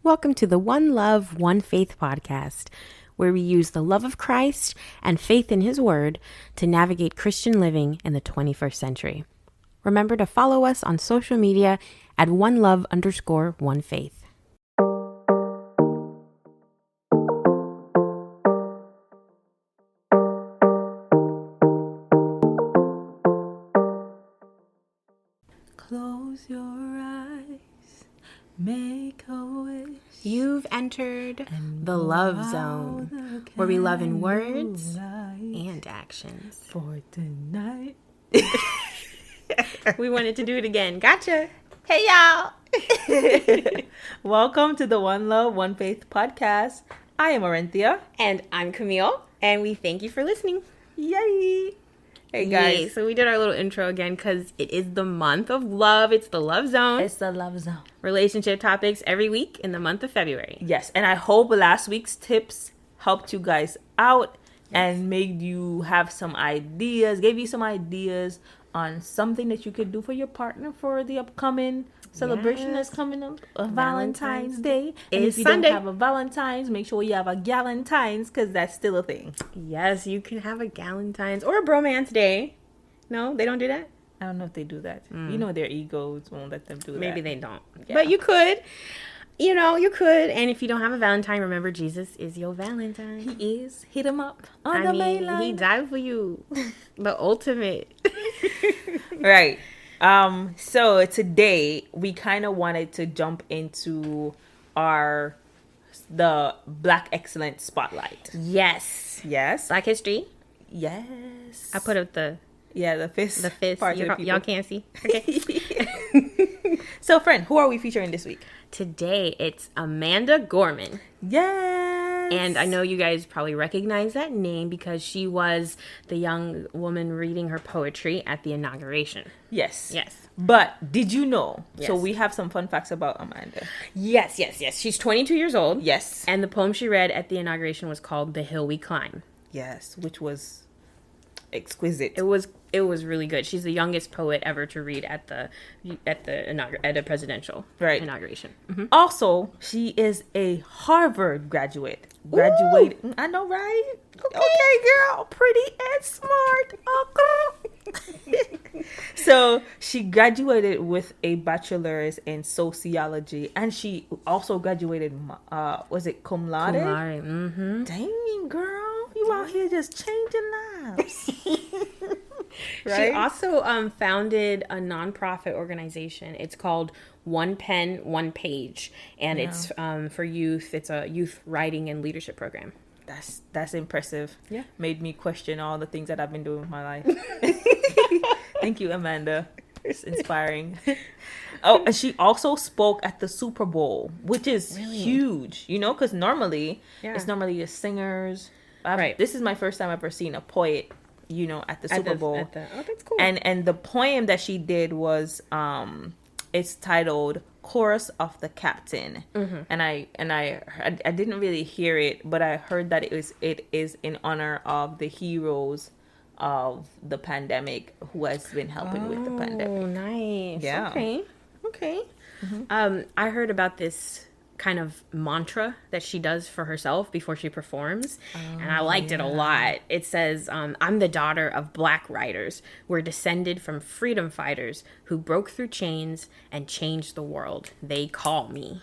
Welcome to the One Love, One Faith podcast, where we use the love of Christ and faith in His Word to navigate Christian living in the 21st century. Remember to follow us on social media at onelove_onefaith. Close your eyes, make a wish. You've entered the love zone, where we love in words and actions. For tonight. We wanted to do it again. Gotcha. Hey, y'all. Welcome to the One Love, One Faith podcast. I am Orenthia. And I'm Camille, and we thank you for listening. Yay! Hey, guys. Yay. So we did our little intro again because it is the month of love. It's the love zone. It's the love zone. Relationship topics every week in the month of February. Yes, and I hope last week's tips helped you guys out and made you have some ideas, gave you some ideas on something that you could do for your partner for the upcoming celebration that's coming up, Valentine's Day. And if you Sunday. don't have a Valentine's, make sure you have a Galentine's because that's still a thing. Yes, you can have a Galentine's or a bromance day. No, they don't do that? I don't know if they do that. You know, their egos won't let them do that. Maybe they don't. Yeah. But you could. You know, you could. And if you don't have a Valentine, remember Jesus is your Valentine. He is. Hit him up on the main line. He died for you. The ultimate. Right. So today we kind of wanted to jump into the Black Excellence Spotlight. Yes. Yes. Black History. Yes. I put up the fist. part. Y'all can't see. Okay. So, friend, who are we featuring this week? Today it's Amanda Gorman. Yes. And I know you guys probably recognize that name because she was the young woman reading her poetry at the inauguration. Yes. Yes. But did you know? Yes. So we have some fun facts about Amanda. Yes. She's 22 years old. Yes. And the poem she read at the inauguration was called The Hill We Climb. Yes, which was exquisite. It was really good. She's the youngest poet ever to read at a presidential inauguration. Mm-hmm. Also, she is a Harvard graduate. Graduated. I know, right? Okay, girl. Pretty and smart. Okay. So she graduated with a bachelor's in sociology, and she also graduated. Was it cum laude? Cum laude. Mm-hmm. Dang, girl, you out here just changing lives. Right? She also founded a nonprofit organization. It's called One Pen, One Page, and it's for youth. It's a youth writing and leadership program. That's impressive. Yeah. Made me question all the things that I've been doing with my life. Thank you, Amanda. It's inspiring. Oh, and she also spoke at the Super Bowl, which is huge, because normally it's normally the singers. Right. This is my first time ever seeing a poet, at the Super Bowl. Oh, that's cool. And the poem that she did was it's titled Chorus of the Captain. Mm-hmm. And I didn't really hear it, but I heard that it is in honor of the heroes of the pandemic who has been helping with the pandemic. Oh, nice. Yeah. Okay. Mm-hmm. I heard about this kind of mantra that she does for herself before she performs, and I liked it a lot. It says, I'm the daughter of Black writers. We're descended from freedom fighters who broke through chains and changed the world. They call me.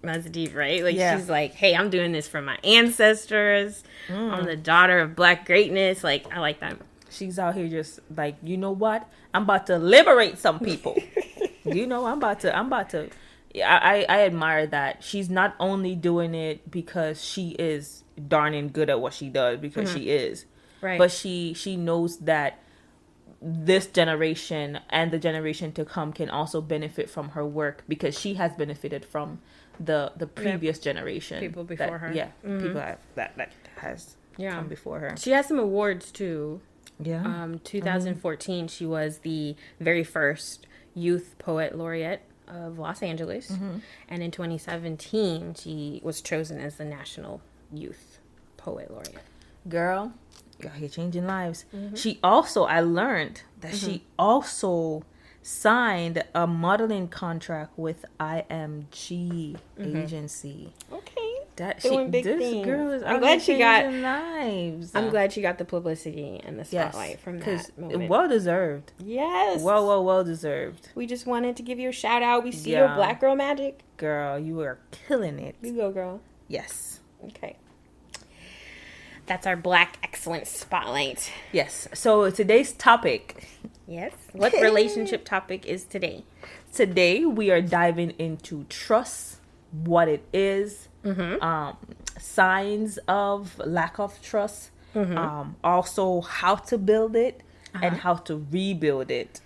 That's deep, right? She's like, hey, I'm doing this for my ancestors. I'm the daughter of Black greatness. I like that. She's out here just like, you know what? I'm about to liberate some people. I'm about to. I admire that. She's not only doing it because she is darning good at what she does, because she is. Right. But she knows that this generation and the generation to come can also benefit from her work, because she has benefited from the previous generation. People before her. Yeah. Mm-hmm. People that has come before her. She has some awards too. Yeah. 2014, she was the very first youth poet laureate of Los Angeles. Mm-hmm. And in 2017, she was chosen as the National Youth Poet Laureate. Girl, you're changing lives. Mm-hmm. I learned that she also signed a modeling contract with IMG agency. Okay. That Doing big this things. girl is I'm glad she got lives. I'm glad she got the publicity and the spotlight from that moment. Well deserved. Yes. Well deserved. We just wanted to give you a shout out. We see your black girl magic. Girl, you are killing it. You go, girl. Yes. Okay. That's our black excellence spotlight. Yes. So today's topic. Yes. What relationship topic is today? Today we are diving into trust, what it is, signs of lack of trust, also how to build it and how to rebuild it.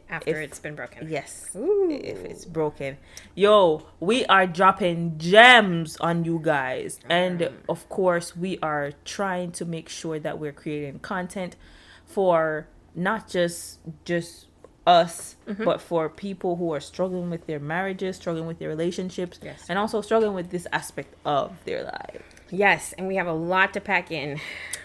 After it's been broken. Yes. Ooh. If it's broken. Yo, we are dropping gems on you guys. And of course, we are trying to make sure that we're creating content for not just us, but for people who are struggling with their marriages, struggling with their relationships, and also struggling with this aspect of their life. Yes, and we have a lot to pack in.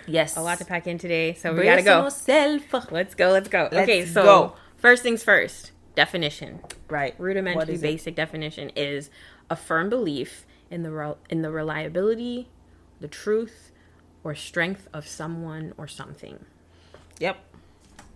Yes. A lot to pack in today, so we gotta go. Yourself. Let's go. Okay, so go. First things first, definition. Right. Rudimentary basic definition is a firm belief in the reliability, the truth, or strength of someone or something. Yep.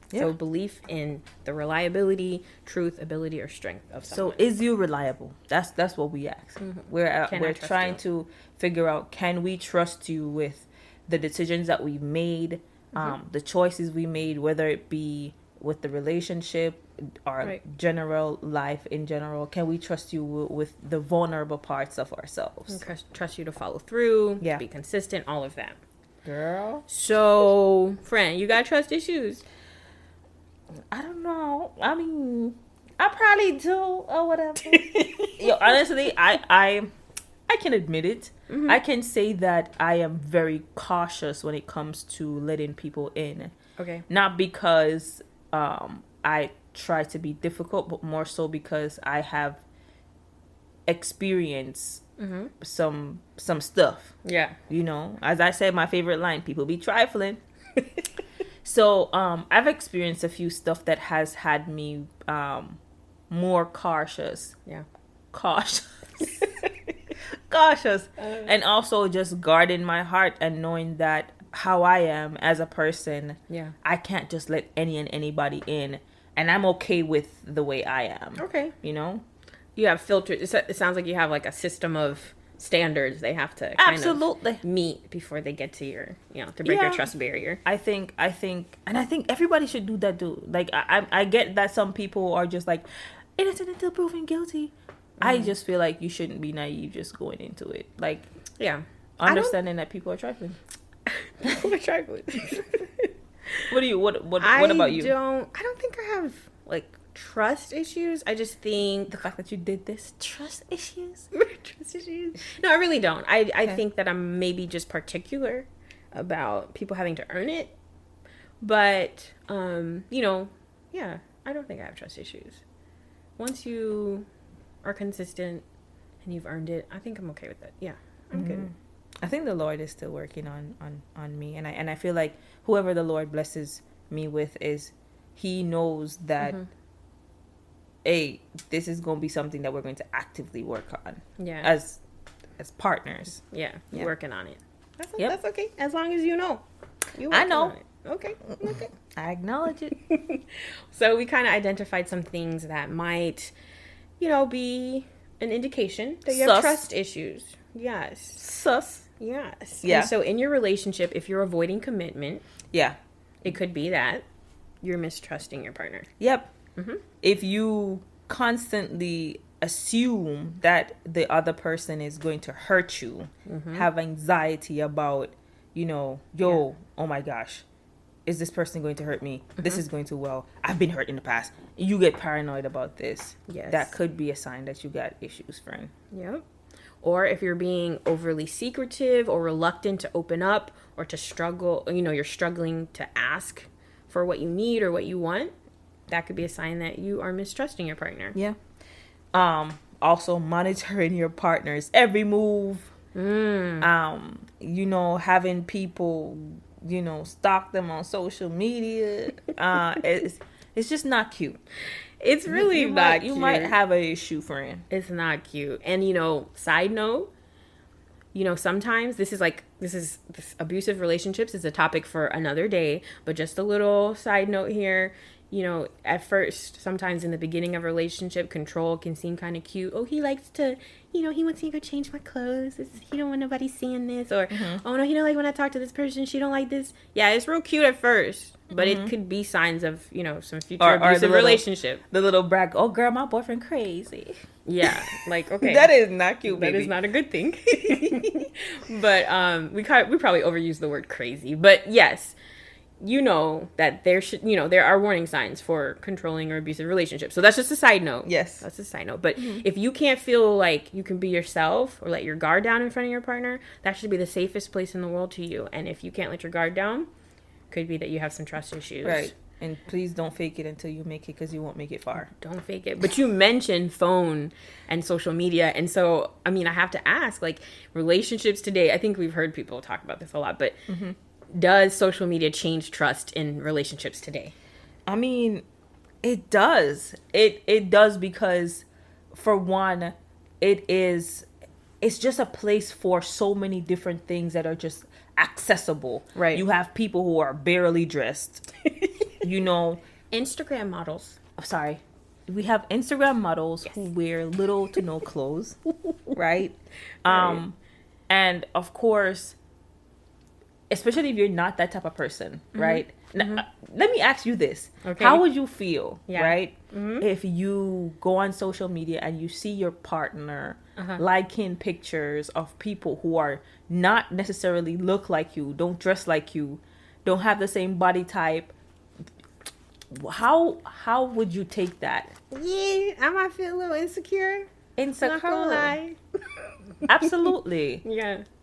So belief in the reliability, truth, ability, or strength of someone. So is you reliable? That's what we ask. We're trying to figure out, can we trust you with the decisions that we made, the choices we made, whether it be with the relationship or general life in general. Can we trust you with the vulnerable parts of ourselves? Trust you to follow through, to be consistent, all of that. Girl. So, friend, you got trust issues? I don't know. I mean, I probably do or whatever. Yo, honestly, I can admit it. I can say that I am very cautious when it comes to letting people in. Okay. Not because I try to be difficult, but more so because I have experienced some stuff. Yeah. You know, as I said, my favorite line, people be trifling. So I've experienced a few stuff that has had me more cautious. Yeah. Cautious. Cautious. And also just guarding my heart and knowing that how I am as a person, I can't just let any and anybody in, and I'm okay with the way I am. Okay. You know, you have filters. It sounds like you have like a system of standards they have to kind of meet before they get to your, to break your trust barrier. I think everybody should do that too. Like I get that some people are just like innocent until proven guilty. I just feel like you shouldn't be naive just going into it. Like, understanding that people are trifling. People are trifling. What about you? I don't think I have like trust issues. I just think the fact that you did this, trust issues. Trust issues. No, I really don't. I think that I'm maybe just particular about people having to earn it. But I don't think I have trust issues. Once you are consistent and you've earned it, I think I'm okay with that. Yeah, I'm good. I think the Lord is still working on me, and I feel like whoever the Lord blesses me with is, He knows that, hey, this is going to be something that we're going to actively work on. Yeah. As partners. Yeah. Working on it. That's okay. As long as you know. I know. Okay. I acknowledge it. So we kind of identified some things that might, be an indication that you have trust issues. Yes. Sus. Yes. Yeah. And so in your relationship, if you're avoiding commitment, it could be that you're mistrusting your partner. Yep. If you constantly assume that the other person is going to hurt you, have anxiety about, oh my gosh, is this person going to hurt me? This is going to, I've been hurt in the past. You get paranoid about this. Yes. That could be a sign that you got issues, friend. Yep. Or if you're being overly secretive or reluctant to open up or to struggle, you're struggling to ask for what you need or what you want, that could be a sign that you are mistrusting your partner. Yeah. Also monitoring your partner's every move. Having people, stalk them on social media. It's just not cute. It's really you not might, cute. you might have a issue, friend. It's not cute. And side note, sometimes this abusive relationships is a topic for another day, but just a little side note here. At first, sometimes in the beginning of a relationship, control can seem kind of cute. Oh, he likes to, he wants me to go change my clothes. He don't want nobody seeing this. Or, oh, no, he don't like when I talk to this person. She don't like this. Yeah, it's real cute at first, but it could be signs of, some future abusive relationship. The little brag, oh, girl, my boyfriend crazy. Yeah, like, okay. That is not cute, baby. That is not a good thing. But we probably overuse the word crazy. But yes, that there are warning signs for controlling or abusive relationships. So that's just a side note. Yes. That's a side note. But if you can't feel like you can be yourself or let your guard down in front of your partner, that should be the safest place in the world to you. And if you can't let your guard down, could be that you have some trust issues. Right. And please don't fake it until you make it, because you won't make it far. Don't fake it. But you mentioned phone and social media. And so, I have to ask, like, relationships today, I think we've heard people talk about this a lot, but does social media change trust in relationships today? It does. It does, because, for one, it's just a place for so many different things that are just accessible. Right. You have people who are barely dressed. Instagram models. Sorry. We have Instagram models who wear little to no clothes. Right? Right. And of course, especially if you're not that type of person, right? Now, let me ask you this. Okay. How would you feel, Yeah. right? If you go on social media and you see your partner liking pictures of people who are not necessarily look like you, don't dress like you, don't have the same body type. How would you take that? Yeah, I might feel a little insecure. Not gonna lie. Absolutely.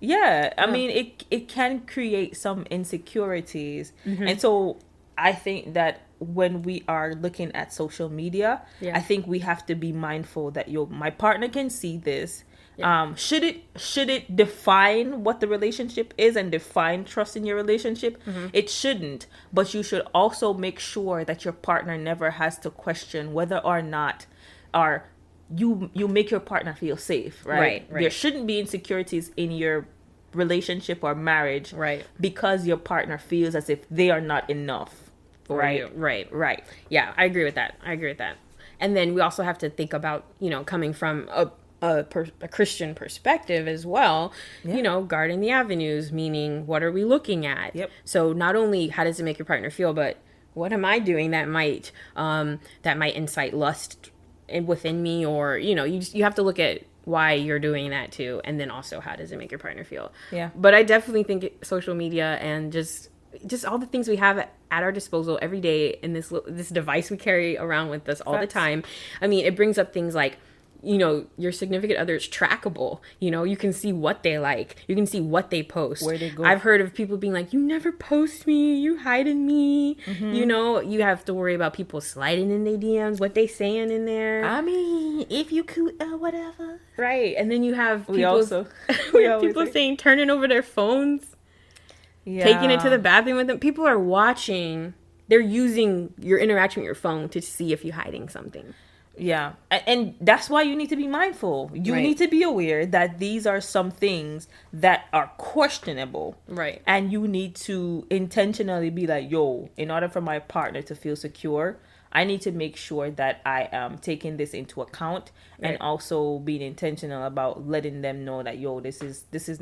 Yeah. I mean, it can create some insecurities. And so I think that when we are looking at social media, I think we have to be mindful that my partner can see this. Yeah. Should it define what the relationship is and define trust in your relationship? It shouldn't, but you should also make sure that your partner never has to question whether or not you make your partner feel safe, right? There shouldn't be insecurities in your relationship or marriage, right? Because your partner feels as if they are not enough, right? Right. Yeah, I agree with that. And then we also have to think about, coming from a Christian perspective as well, guarding the avenues, meaning what are we looking at? Yep. So not only how does it make your partner feel, but what am I doing that might incite lust within me, or you have to look at why you're doing that too, and then also how does it make your partner feel. But I definitely think social media and just all the things we have at our disposal every day in this device we carry around with us all the time, it brings up things like, your significant other is trackable. You can see what they like. You can see what they post. Where they go. I've heard of people being like, you never post me. You hiding me. You have to worry about people sliding in their DMs, what they saying in there. If you could, whatever. Right. And then you have people saying, turning over their phones. Yeah. Taking it to the bathroom with them. People are watching. They're using your interaction with your phone to see if you're hiding something. Yeah. And that's why you need to be mindful. You need to be aware that these are some things that are questionable. Right. And you need to intentionally be like, in order for my partner to feel secure, I need to make sure that I am taking this into account, and also being intentional about letting them know that, this is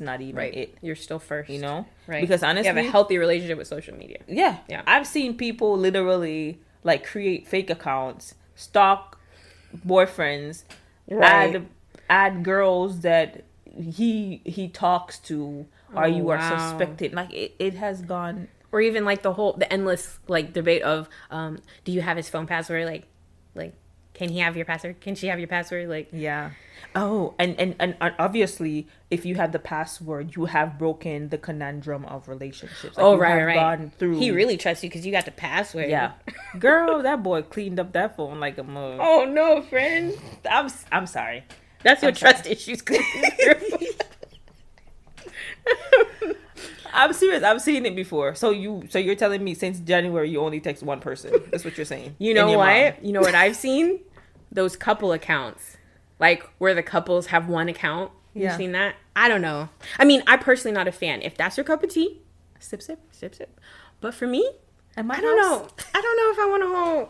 not even it. You're still first. Right. Because honestly, you have a healthy relationship with social media. Yeah. I've seen people literally like create fake accounts, stalk boyfriends, add girls that he talks to, or you are suspected. Like it has gone. Or even like the endless like debate of do you have his phone password? Like can he have your password? Can she have your password? Like, yeah. Oh, and obviously, if you have the password, you have broken the conundrum of relationships. Like, right. Gone through. He really trusts you because you got the password. Yeah. Girl, that boy cleaned up that phone like a mug. Oh no, friend. I'm sorry. That's your trust issues. I'm serious. I've seen it before. So you're telling me since January you only text one person? That's what you're saying. You know your what? mom. You know what I've seen? Those couple accounts, like where the couples have one account. You've seen that? I don't know. I mean, I personally not a fan. If that's your cup of tea, sip, sip, sip, sip. But for me, I don't know. I don't know if I want to hold.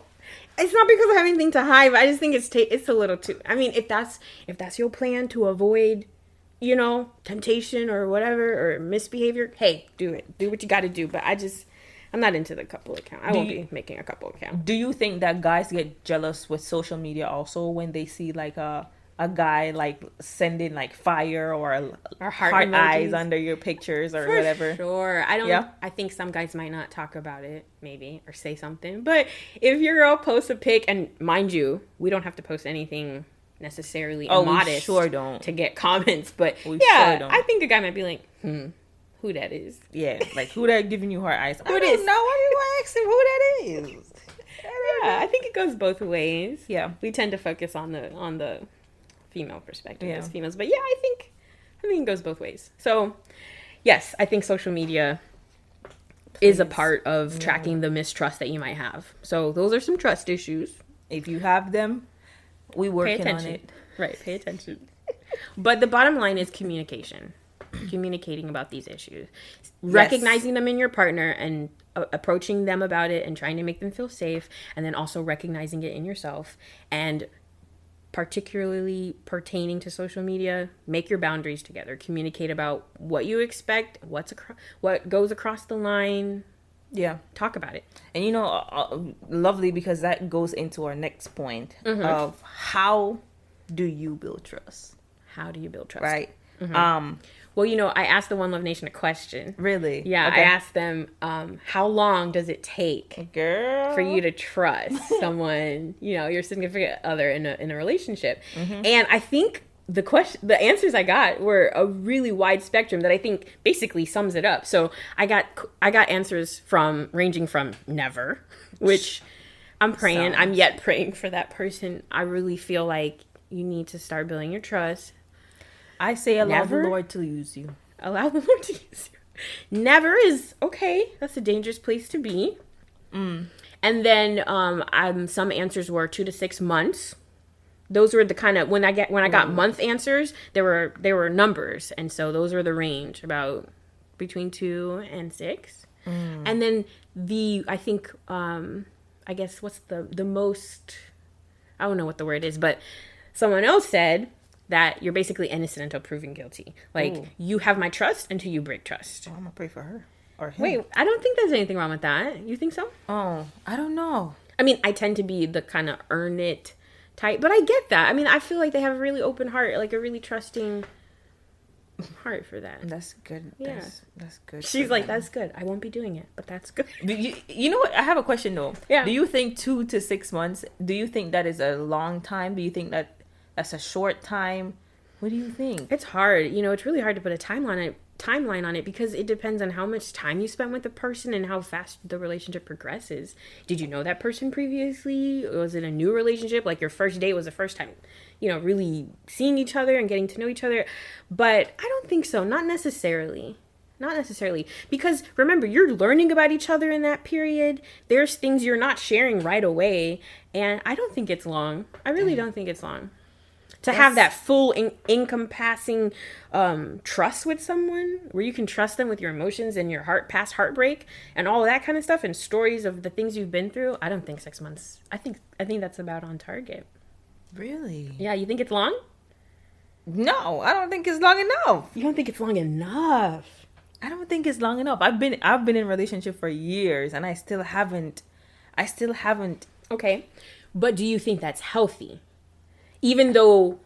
It's not because I have anything to hide, but I just think it's a little too. I mean, if that's your plan to avoid, temptation or whatever or misbehavior, hey, do it. Do what you got to do. But I'm not into the couple account. I won't be making a couple account. Do you think that guys get jealous with social media also when they see like a guy like sending like fire or heart eyes under your pictures or whatever? Sure. I think some guys might not talk about it maybe or say something. But if your girl posts a pic, and mind you, we don't have to post anything necessarily immodest we sure don't. To get comments. But we sure don't. I think a guy might be like, who that is? Yeah, like who that giving you heart eyes? Who it is? No, why you asking who that is? Yeah, I think it goes both ways. Yeah, we tend to focus on the female perspective as females, but I think it goes both ways. So yes, I think social media is a part of tracking the mistrust that you might have. So those are some trust issues. If you have them, we working on it. Right, pay attention. But the bottom line is communication. Communicating about these issues, recognizing them in your partner and approaching them about it and trying to make them feel safe, and then also recognizing it in yourself. And particularly pertaining to social media, make your boundaries together. Communicate about what you expect, what goes across the line. Yeah, talk about it. And lovely, because that goes into our next point of how do you build trust? How do you build trust? Right. Well, I asked the One Love Nation a question. Really? Yeah, okay. I asked them, how long does it take, girl, for you to trust someone, your significant other in a relationship? And I think the answers I got were a really wide spectrum that I think basically sums it up. So I got answers ranging from never, which I'm yet praying for that person. I really feel like you need to start building your trust. I say allow the Lord to use you. Allow the Lord to use you. Never is okay. That's a dangerous place to be. And then some answers were 2 to 6 months. Those were the kind of when I got month answers, there were numbers, and so those were the range, about between 2 and 6. And then I guess what's the most, I don't know what the word is, but someone else said that you're basically innocent until proven guilty. Like, you have my trust until you break trust. Oh, I'm gonna pray for her or him. Wait, I don't think there's anything wrong with that. You think so? Oh, I don't know. I mean, I tend to be the kind of earn it type, but I get that. I mean, I feel like they have a really open heart, like a really trusting heart for that. That's good. Yeah. That's good. She's like, that's good. I won't be doing it, but that's good. You know what? I have a question though. Yeah. Do you think 2 to 6 months, do you think that is a long time? Do you think that's a short time? What do you think? It's hard. It's really hard to put a timeline on it because it depends on how much time you spend with the person and how fast the relationship progresses. Did you know that person previously? Was it a new relationship? Like your first date was the first time, really seeing each other and getting to know each other? But I don't think so. Not necessarily. Because remember, you're learning about each other in that period. There's things you're not sharing right away. And I don't think it's long. I really don't think it's long. To have that full encompassing trust with someone where you can trust them with your emotions and your past heartbreak and all that kind of stuff and stories of the things you've been through. I don't think 6 months. I think that's about on target. Really? Yeah, you think it's long? No, I don't think it's long enough. You don't think it's long enough? I don't think it's long enough. I've been in a relationship for years and I still haven't. Okay. But do you think that's healthy? Even though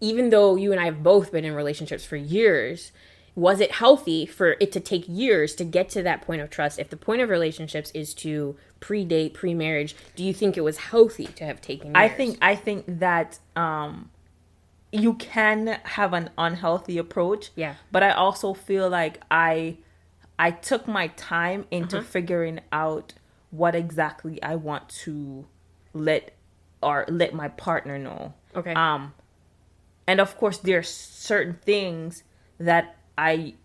you and I have both been in relationships for years, was it healthy for it to take years to get to that point of trust? If the point of relationships is to predate, pre-marriage, do you think it was healthy to have taken years? I think that you can have an unhealthy approach. Yeah. But I also feel like I took my time into figuring out what exactly I want to let my partner know. Okay. And of course, there's certain things that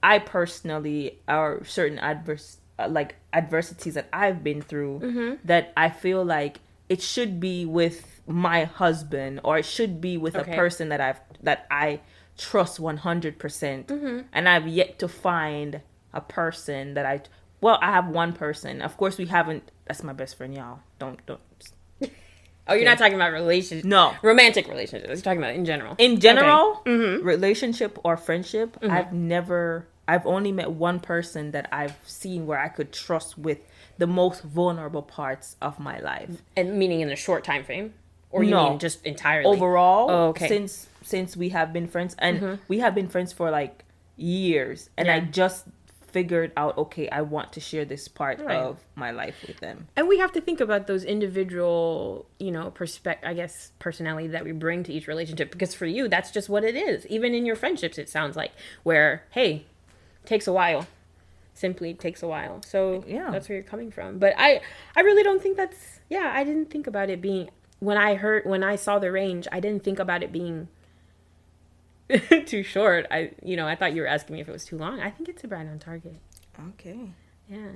I personally, or certain adversities that I've been through, that I feel like it should be with my husband, or it should be with a person that I trust 100%. And I've yet to find a person that I have one person. Of course, we haven't. That's my best friend, y'all. Don't. Oh, you're not talking about relationships? No. Romantic relationships. You're talking about in general. In general, relationship or friendship, I've only met one person that I've seen where I could trust with the most vulnerable parts of my life. And meaning in a short time frame? Or you mean just entirely? Overall, since we have been friends, and we have been friends for like years, and I just figured out, okay, I want to share this part of my life with them. And we have to think about those individual, personality that we bring to each relationship, because for you, that's just what it is. Even in your friendships, it sounds like, where, hey, takes a while. Simply takes a while. So that's where you're coming from. But I really don't think that's, I didn't think about it being, when I saw the range, I didn't think about it being too short. I thought you were asking me if it was too long. I think it's right on target. Okay. Yeah.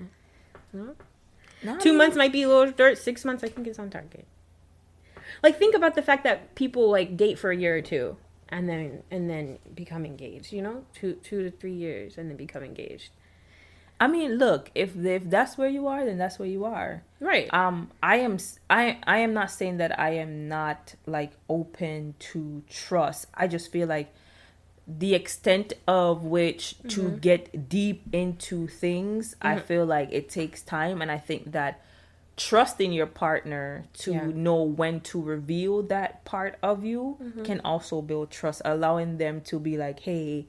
No, 2 months might be a little short. 6 months, I think, is on target. Like, think about the fact that people like date for a year or two and then become engaged. 2 to 3 years and then become engaged. I mean, look, if that's where you are, then that's where you are. Right. I am not saying that I am not like open to trust. I just feel like the extent of which to get deep into things, I feel like it takes time, and I think that trusting your partner to know when to reveal that part of you can also build trust, allowing them to be like, hey,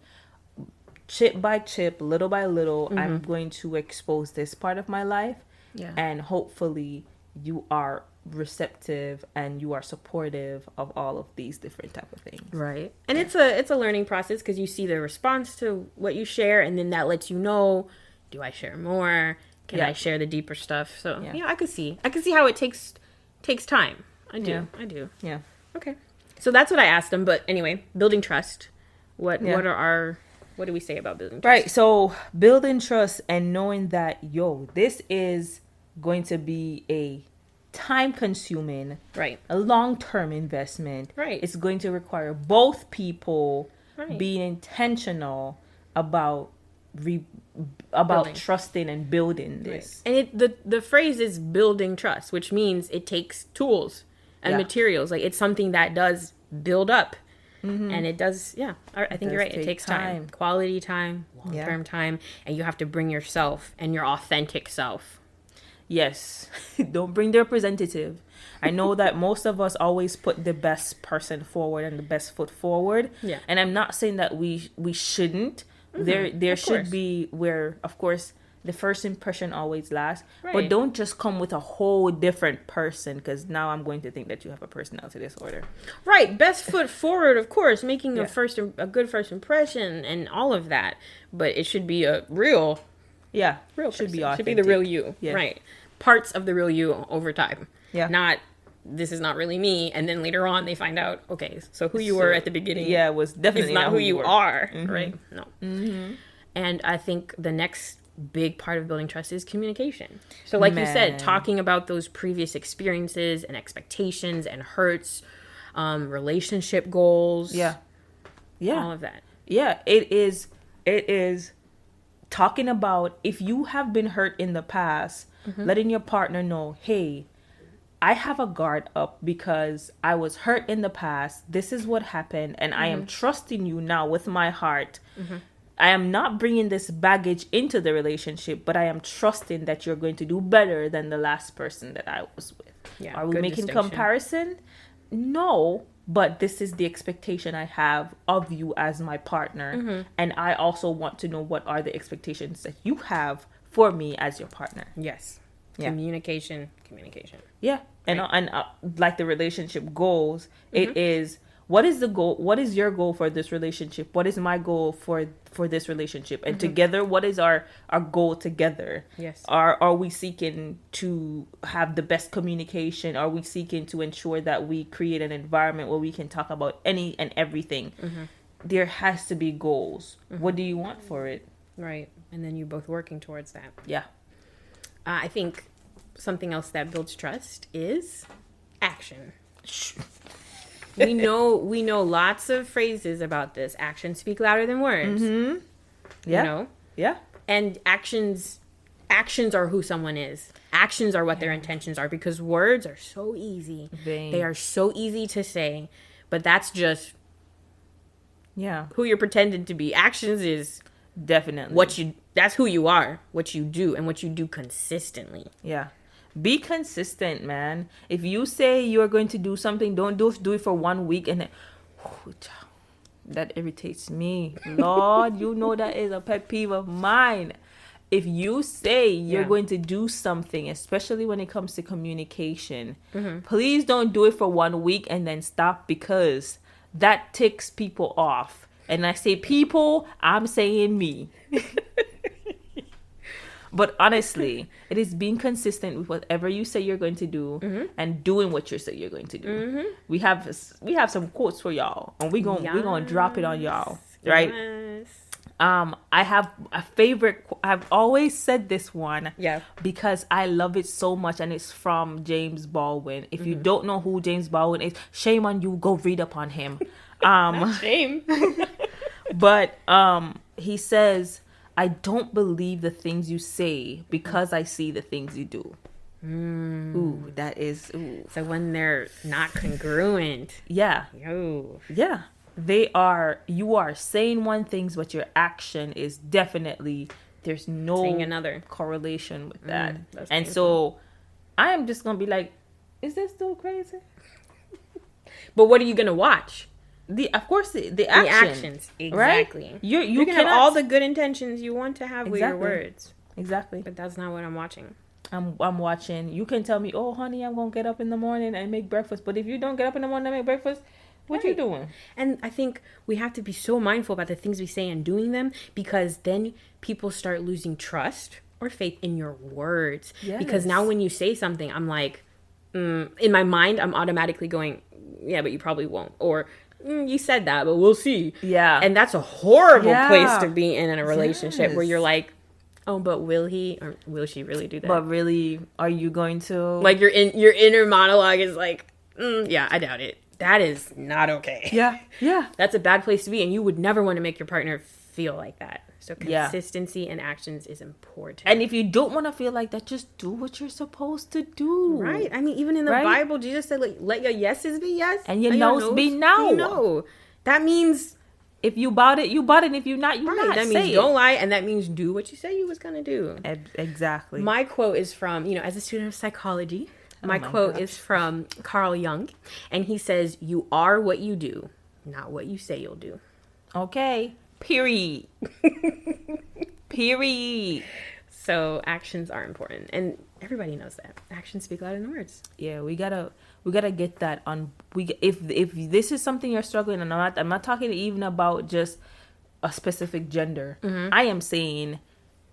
chip by chip, little by little, I'm going to expose this part of my life. Yeah. And hopefully you are receptive and you are supportive of all of these different type of things. Right. And it's a learning process, because you see the response to what you share, and then that lets you know, do I share more? Can I share the deeper stuff? So I could see how it takes time. I do. Yeah. Okay. So that's what I asked them. But anyway, building trust. What do we say about building trust? Right. So building trust and knowing that, this is going to be a time consuming, a long-term investment. Right. It's going to require both people being intentional about trusting and building this. Right. And the phrase is building trust, which means it takes tools and materials. Like, it's something that does build up. And it does, I think you're right. It takes time. Quality time, long-term time, and you have to bring yourself and your authentic self. Yes. Don't bring the representative. I know that most of us always put the best person forward and the best foot forward. Yeah. And I'm not saying that we shouldn't. There should be where, of course, the first impression always lasts. Right. But don't just come with a whole different person, because now I'm going to think that you have a personality disorder. Right. Best foot forward, of course, making a good first impression and all of that. But it should be a real should person. be authentic. Should be the real you. Yeah. Right. Parts of the real you over time. Yeah. Not, this is not really me, and then later on they find out, okay, so who you were at the beginning was definitely not who you are. Right? No. And I think the next big part of building trust is communication. So like you said, talking about those previous experiences and expectations and hurts, relationship goals. All of that. It is talking about, if you have been hurt in the past, letting your partner know, hey, I have a guard up because I was hurt in the past. This is what happened, and I am trusting you now with my heart. I am not bringing this baggage into the relationship, but I am trusting that you're going to do better than the last person that I was with. Yeah, are we making comparison? No, but this is the expectation I have of you as my partner. And I also want to know what are the expectations that you have for me as your partner. Yes. Yeah. Communication. Yeah. Right. And like the relationship goals, it is, what is the goal? What is your goal for this relationship? What is my goal for this relationship? And together, what is our goal together? Yes. Are we seeking to have the best communication? Are we seeking to ensure that we create an environment where we can talk about any and everything? there has to be goals. What do you want for it? Right. And then you're both working towards that. Yeah. I think something else that builds trust is action. We know lots of phrases about this. Actions speak louder than words. Mm-hmm. Yeah. You know? Yeah. And actions are who someone is. Actions are what their intentions are, because words are so easy. They are so easy to say, but that's just who you're pretending to be. Actions is definitely that's who you are, what you do, and what you do consistently. Yeah. Be consistent, man. If you say you're going to do something, don't do it for 1 week and then that irritates me. Lord, you know that is a pet peeve of mine. If you say you're going to do something, especially when it comes to communication, please don't do it for 1 week and then stop, because that ticks people off. And I say people, I'm saying me. But honestly, it is being consistent with whatever you say you're going to do and doing what you say you're going to do. We have some quotes for y'all, and we're gonna drop it on y'all, right? Yes. I have a favorite. I've always said this one, because I love it so much, and it's from James Baldwin. If you don't know who James Baldwin is, shame on you. Go read up on him. Not shame. But he says, I don't believe the things you say because I see the things you do. Ooh, that is. Ooh. So when they're not congruent. Yeah. Yo. Yeah. You are saying one thing, but your action is definitely, there's no saying another correlation with that. And painful. So I am just going to be like, is this still crazy? But what are you going to watch? Of course, the actions. Exactly. Right? You can have all the good intentions you want to have with your words. Exactly. But that's not what I'm watching. I'm watching. You can tell me, oh, honey, I'm going to get up in the morning and make breakfast. But if you don't get up in the morning and make breakfast, what you doing? And I think we have to be so mindful about the things we say and doing them, because then people start losing trust or faith in your words. Yes. Because now when you say something, I'm like, in my mind, I'm automatically going, yeah, but you probably won't. Or you said that, but we'll see. Yeah. And that's a horrible place to be in a relationship where you're like, oh, but will he or will she really do that? But really, are you going to? Like your inner monologue is like, yeah, I doubt it. That is not okay. Yeah. Yeah. That's a bad place to be, and you would never want to make your partner feel like that. So consistency and actions is important. And if you don't want to feel like that, just do what you're supposed to do. Right. I mean, even in the Bible, Jesus said, like, let your yeses be yes. And your no's be no. No. That means if you bought it, you bought it. And if you're not, you're not. That means don't lie. And that means do what you say you was going to do. Exactly. My quote is from, as a student of psychology, my quote is from Carl Jung. And he says, you are what you do, not what you say you'll do. Okay. Period. Period. So actions are important, and everybody knows that. Actions speak louder than words. Yeah, we gotta get that on. If this is something you're struggling, and I'm not talking even about just a specific gender. I am saying,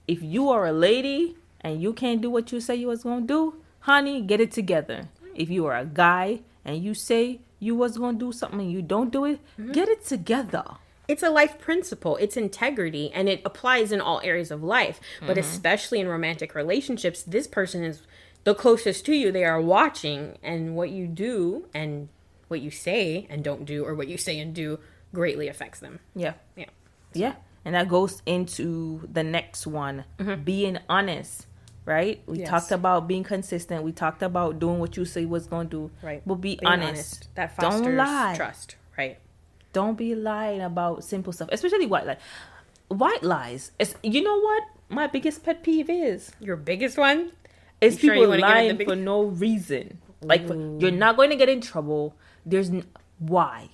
if you are a lady and you can't do what you say you was gonna do, honey, get it together. If you are a guy and you say you was gonna do something and you don't do it, get it together. It's a life principle. It's integrity, and it applies in all areas of life, but especially in romantic relationships. This person is the closest to you. They are watching, and what you do and what you say and don't do, or what you say and do, greatly affects them. Yeah. And that goes into the next one, being honest. Right? We talked about being consistent. We talked about doing what you say was going to do. Right. But being honest. That fosters don't lie. Trust. Right. Don't be lying about simple stuff, especially white lies. You know what my biggest pet peeve is? Your biggest one? Is people lying for no reason. Like, you're not going to get in trouble. Why?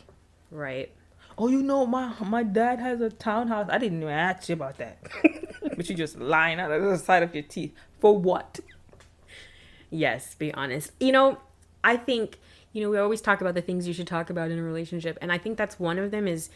Right. Oh, my dad has a townhouse. I didn't even ask you about that. But you just lying out of the side of your teeth. For what? Yes, be honest. I think, we always talk about the things you should talk about in a relationship. And I think that's one of them is,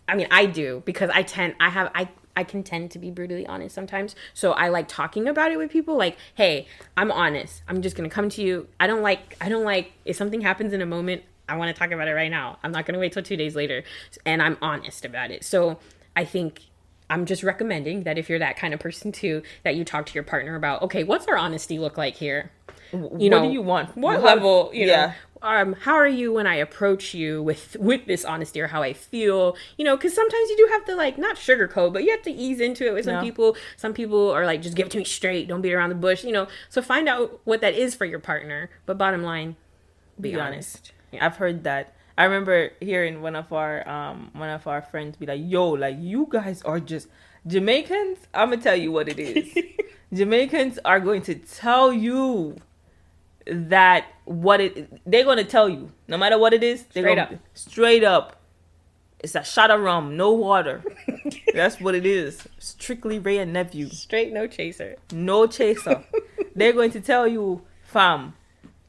I do, because I can tend to be brutally honest sometimes. So I like talking about it with people. Like, hey, I'm honest. I'm just going to come to you. I don't like, if something happens in a moment, I want to talk about it right now. I'm not going to wait till 2 days later. And I'm honest about it. So I think I'm just recommending that if you're that kind of person too, that you talk to your partner about, okay, what's our honesty look like here? You know, what do you want? What level, you know, how are you when I approach you with this honesty, or how I feel, you know, because sometimes you do have to, like, not sugarcoat, but you have to ease into it with some people. Some people are like, just give it to me straight, don't beat around the bush, you know. So find out what that is for your partner. But bottom line, be honest. Yeah. I've heard that. I remember hearing one of our friends be like, yo, like, you guys are just Jamaicans. I'm gonna tell you what it is. Jamaicans are going to tell you that they're going to tell you no matter what it is. Straight up. It's a shot of rum, no water. That's what it is. Strictly Ray and nephew. Straight, no chaser. No chaser. They're going to tell you, fam.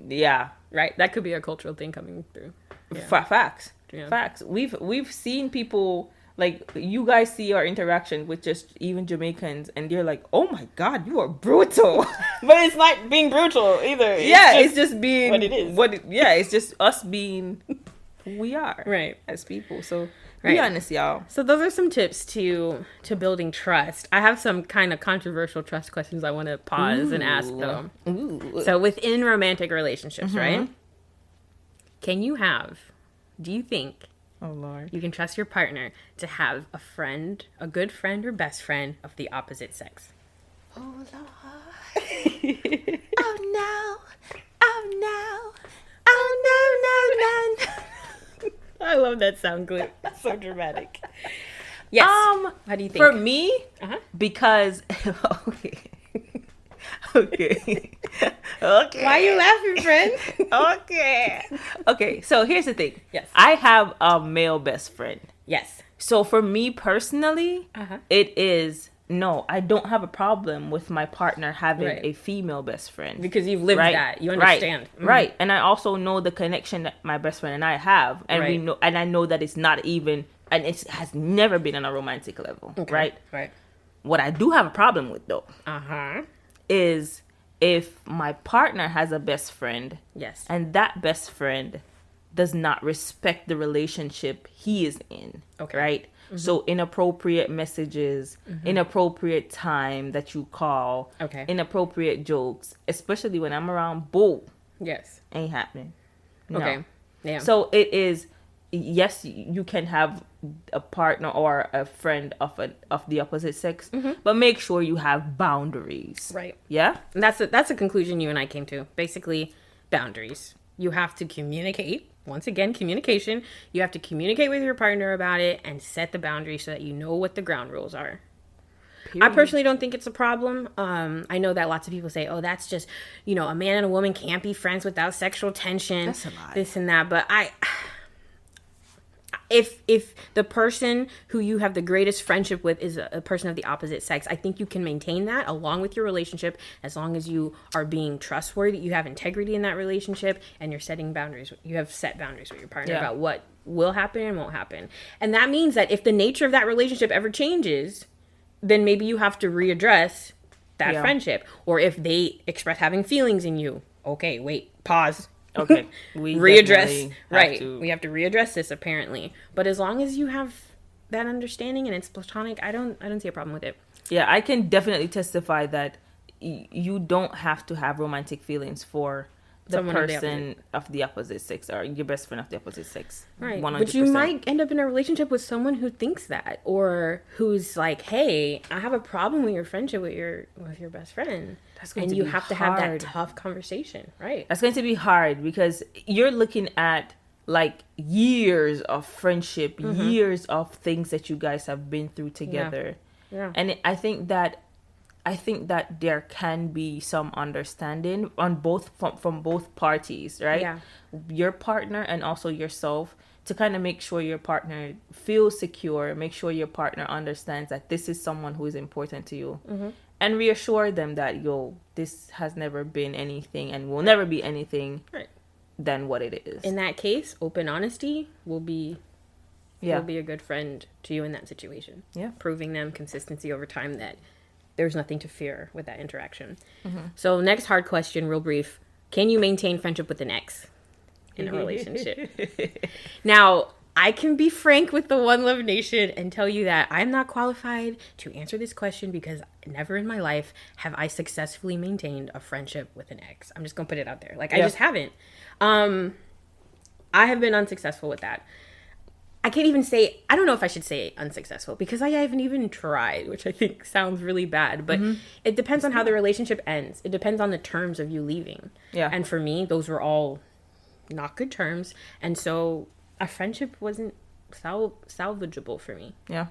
Yeah. Right. That could be a cultural thing coming through. Yeah. Facts. Yeah. Facts. We've seen people, like, you guys see our interaction with just even Jamaicans, and they're like, oh my God, you are brutal. But it's not being brutal either. It's just being what it is. It's just us being who we are. Right. As people. So be honest, y'all. So those are some tips to building trust. I have some kind of controversial trust questions I want to pause and ask, though. Ooh. So within romantic relationships, right? Do you think, oh Lord, you can trust your partner to have a good friend or best friend of the opposite sex? Oh Lord. Oh no. Oh no. Oh no, no, no. I love that sound clip. It's so dramatic. Yes. How do you think? For me, because okay. Why are you laughing, friend? Okay. So here's the thing. Yes. I have a male best friend. Yes. So for me personally, it is no. I don't have a problem with my partner having a female best friend, because you've lived that. You understand. Right. And I also know the connection that my best friend and I have, and we know, and I know that it's not even, and it has never been on a romantic level. Right. What I do have a problem with, though, is if my partner has a best friend, and that best friend does not respect the relationship he is in, right? So inappropriate messages, inappropriate time that you call, inappropriate jokes, especially when I'm around, ain't happening. No. Yeah. So it is, yes, you can have a partner or a friend of the opposite sex, but make sure you have boundaries. Right. Yeah? And that's a conclusion you and I came to. Basically, boundaries. You have to communicate. Once again, communication. You have to communicate with your partner about it and set the boundaries so that you know what the ground rules are. Period. I personally don't think it's a problem. I know that lots of people say, oh, that's just, a man and a woman can't be friends without sexual tension. That's a lie. This and that. But if the person who you have the greatest friendship with is a person of the opposite sex, I think you can maintain that along with your relationship, as long as you are being trustworthy, you have integrity in that relationship, and you're setting boundaries. You have set boundaries with your partner about what will happen and won't happen. And that means that if the nature of that relationship ever changes, then maybe you have to readdress that friendship. Or if they express having feelings in you, okay, wait, pause. Okay, we readdress. We have to readdress this, apparently. But as long as you have that understanding and it's platonic, I don't see a problem with it. Yeah, I can definitely testify that you don't have to have romantic feelings for the person of the opposite sex, or your best friend of the opposite sex. Right. 100%. But you might end up in a relationship with someone who thinks that, or who's like, hey, I have a problem with your friendship with your best friend. And you have to have that tough conversation, right? That's going to be hard, because you're looking at like years of friendship, years of things that you guys have been through together. Yeah. And I think that there can be some understanding on both from both parties, right? Yeah. Your partner and also yourself, to kind of make sure your partner feels secure, make sure your partner understands that this is someone who is important to you. And reassure them that, this has never been anything and will never be anything than what it is. In that case, open honesty will be a good friend to you in that situation. Yeah. Proving them consistency over time that there's nothing to fear with that interaction. So next hard question, real brief. Can you maintain friendship with an ex? in a relationship. Now, I can be frank with the One Love Nation and tell you that I'm not qualified to answer this question because never in my life have I successfully maintained a friendship with an ex. I'm just going to put it out there. Like, I just haven't. I have been unsuccessful with that. I can't even say, I don't know if I should say unsuccessful because I haven't even tried, which I think sounds really bad. But it depends on how the relationship ends. It depends on the terms of you leaving. Yeah. And for me, those were all not good terms. And so a friendship wasn't salvageable for me. Yeah.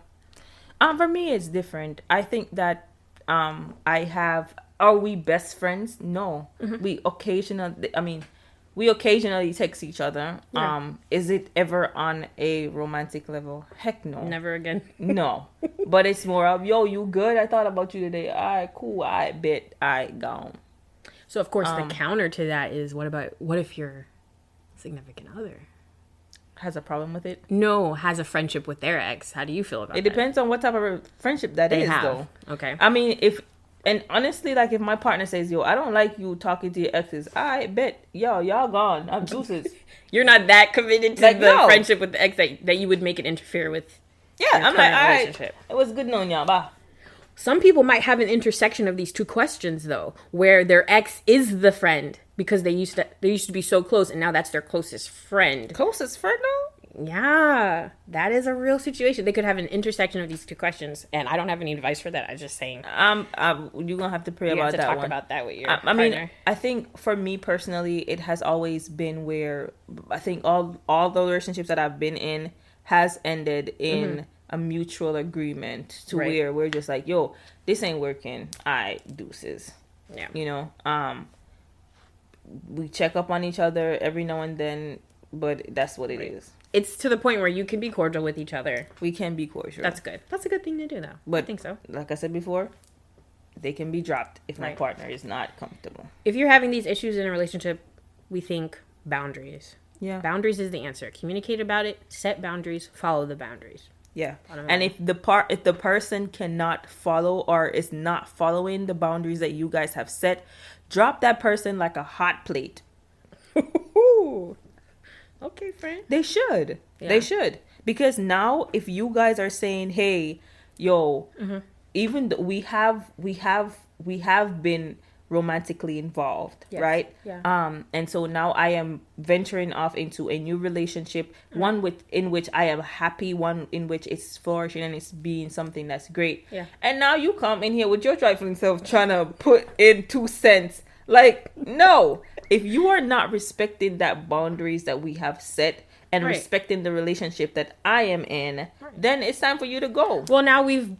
For me, it's different. I think that are we best friends? No. We occasionally text each other. Yeah. Is it ever on a romantic level? Heck no. Never again. No. But it's more of, yo, you good? I thought about you today. All right, cool. I bet I gone. So, of course, the counter to that is, what if your significant other has a problem with it? No, has a friendship with their ex. How do you feel about it? It depends on what type of friendship that is, though. Okay. I mean, and honestly, like, if my partner says, yo, I don't like you talking to your exes, I bet, y'all gone. I'm deuces. You're not that committed to the friendship with the ex that you would make it interfere with your I'm like, all right, it was good knowing y'all. Bye. Some people might have an intersection of these two questions, though, where their ex is the friend because they used to be so close, and now that's their closest friend. Closest friend, though? Yeah, that is a real situation. They could have an intersection of these two questions, and I don't have any advice for that. I'm just saying. You're gonna have to pray about that one. You have to talk about that with your partner. I mean, I think for me personally, it has always been where I think all the relationships that I've been in has ended in a mutual agreement to where we're just like, yo, this ain't working. Deuces. Yeah. You know, we check up on each other every now and then, but that's what it is. It's to the point where you can be cordial with each other. We can be cordial. That's good. That's a good thing to do, though. But I think so. Like I said before, they can be dropped if my partner is not comfortable. If you're having these issues in a relationship, we think boundaries. Yeah. Boundaries is the answer. Communicate about it, set boundaries, follow the boundaries. Yeah. And if the person cannot follow or is not following the boundaries that you guys have set, drop that person like a hot plate. Okay, friend. They should. Yeah. They should. Because now if you guys are saying, hey, yo, even though we have been romantically involved, right? Yeah. And so now I am venturing off into a new relationship, one in which I am happy, one in which it's flourishing and it's being something that's great. Yeah. And now you come in here with your trifling self trying to put in 2 cents. Like, no. If you are not respecting that boundaries that we have set and respecting the relationship that I am in, then it's time for you to go. Well,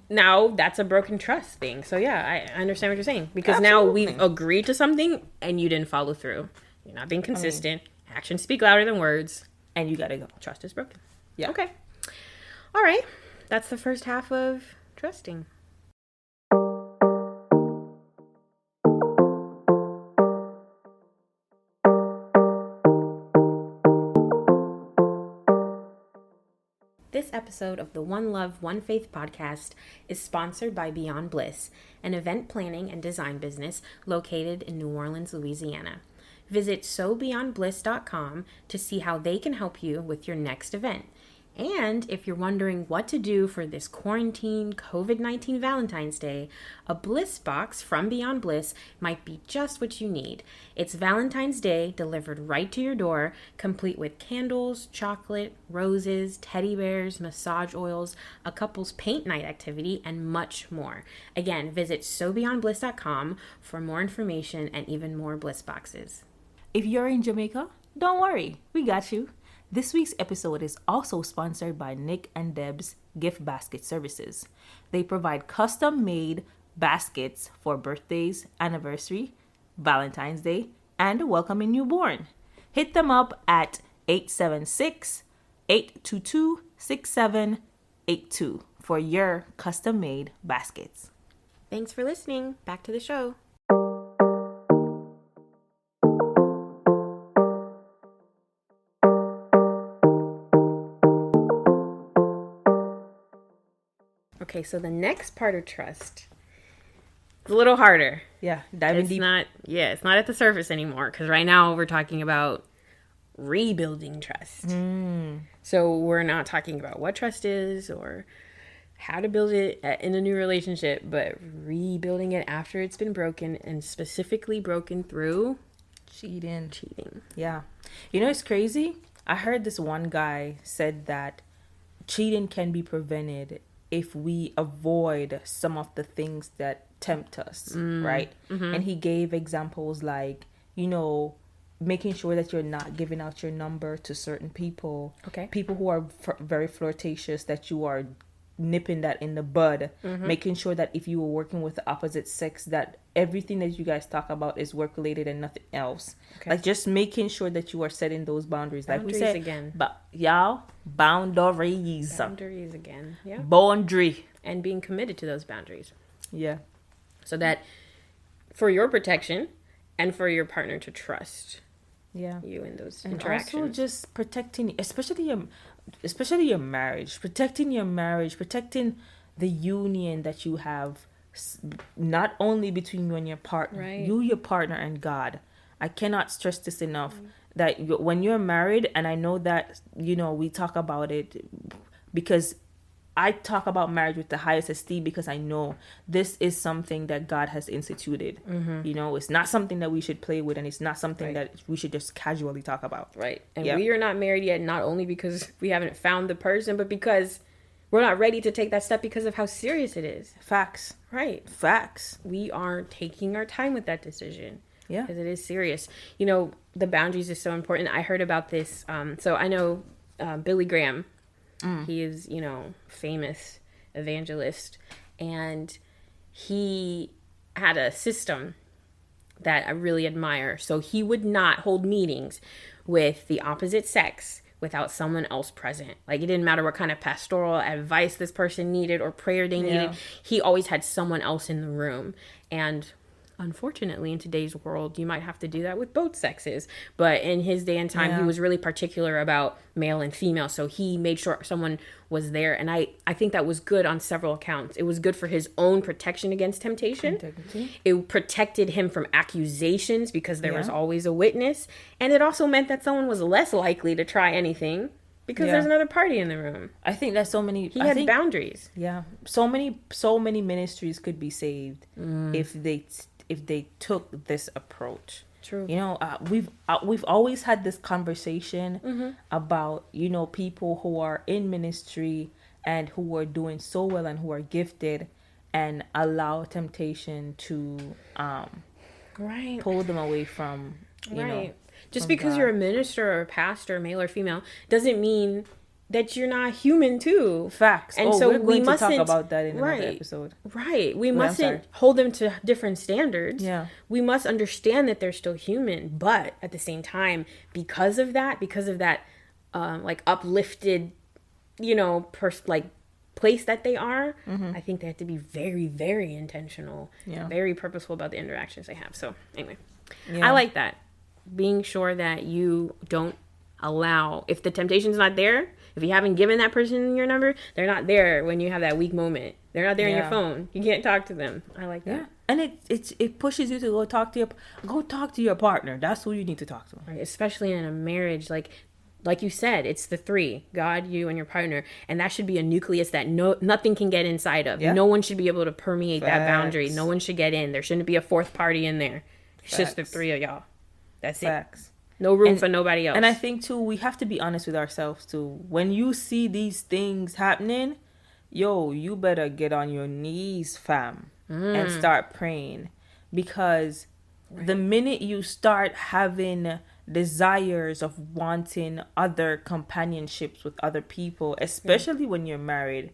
now that's a broken trust thing. So yeah, I understand what you're saying. Because now we've agreed to something and you didn't follow through. You're not being consistent. Actions speak louder than words. And you gotta go. Trust is broken. Yeah. Okay. All right. That's the first half of trusting. This episode of the One Love, One Faith podcast is sponsored by Beyond Bliss, an event planning and design business located in New Orleans, Louisiana. Visit sobeyondbliss.com to see how they can help you with your next event. And if you're wondering what to do for this quarantine COVID-19 Valentine's Day, a Bliss box from Beyond Bliss might be just what you need. It's Valentine's Day delivered right to your door, complete with candles, chocolate, roses, teddy bears, massage oils, a couple's paint night activity, and much more. Again, visit sobeyondbliss.com for more information and even more Bliss boxes. If you're in Jamaica, don't worry, we got you. This week's episode is also sponsored by Nick and Deb's Gift Basket Services. They provide custom-made baskets for birthdays, anniversary, Valentine's Day, and a welcoming newborn. Hit them up at 876-822-6782 for your custom-made baskets. Thanks for listening. Back to the show. Okay, so the next part of trust is a little harder. Yeah, diving deep. It's not at the surface anymore because right now we're talking about rebuilding trust. So we're not talking about what trust is or how to build it in a new relationship, but rebuilding it after it's been broken, and specifically broken through Cheating. cheating. Yeah. You know, it's crazy. I heard this one guy said that cheating can be prevented if we avoid some of the things that tempt us, right? And he gave examples like, you know, making sure that you're not giving out your number to certain people. Okay. People who are very flirtatious, that you are nipping that in the bud. Making sure that if you were working with the opposite sex, that everything that you guys talk about is work related and nothing else. Okay. Like just making sure that you are setting those boundaries. Like we Boundaries said again. but y'all, boundaries. Boundaries again. Yeah. Boundary. And being committed to those boundaries. Yeah. So that for your protection and for your partner to trust Yeah. you in those And interactions. also just protecting, especially your marriage, protecting your marriage, protecting the union that you have, not only between you and your partner, Right. you, your partner, and God. I cannot stress this enough, that when you're married, and I know that, you know, we talk about it because I talk about marriage with the highest esteem, because I know this is something that God has instituted. You know, it's not something that we should play with, and it's not something Right. that we should just casually talk about. Right. And Yeah. we are not married yet, not only because we haven't found the person, but because we're not ready to take that step because of how serious it is. Facts. Right. Facts. We are taking our time with that decision. Yeah. Because it is serious. You know, the boundaries is so important. I heard about this. So I know Billy Graham. He is, you know, famous evangelist. And he had a system that I really admire. So he would not hold meetings with the opposite sex without someone else present. Like, it didn't matter what kind of pastoral advice this person needed or prayer they needed. He always had someone else in the room. And unfortunately, in today's world, you might have to do that with both sexes. But in his day and time, he was really particular about male and female. So he made sure someone was there. And I think that was good on several accounts. It was good for his own protection against temptation. Integrity. It protected him from accusations because there was always a witness. And it also meant that someone was less likely to try anything because there's another party in the room. I think that so many. He had boundaries. Yeah, so many ministries could be saved if they took this approach. True. You know, we've always had this conversation about, you know, people who are in ministry and who are doing so well and who are gifted, and allow temptation to Right. pull them away from, you know, Just from because God. you're a minister or a pastor, male or female, doesn't mean that you're not human too. Facts. And oh, so we're going to talk mustn't- about that in another right. episode. Right. We I'm mustn't sorry. hold them to different standards. Yeah. We must understand that they're still human, but at the same time, because of that like uplifted, you know, like place that they are, I think they have to be very, very intentional, very purposeful about the interactions they have. So anyway, I like that. Being sure that you don't allow, if the temptation's not there, if you haven't given that person your number, they're not there when you have that weak moment. They're not there in your phone. You can't talk to them. I like that. Yeah. And it pushes you to go talk to your partner. That's who you need to talk to. Right. Especially in a marriage, like you said, it's the three: God, you, and your partner, and that should be a nucleus that nothing can get inside of. No one should be able to permeate that boundary. No one should get in. There shouldn't be a fourth party in there. It's just the three of y'all. That's Facts. it. No room for nobody else. And I think too, we have to be honest with ourselves too. When you see these things happening, you better get on your knees, fam, and start praying, because the minute you start having desires of wanting other companionships with other people, especially when you're married,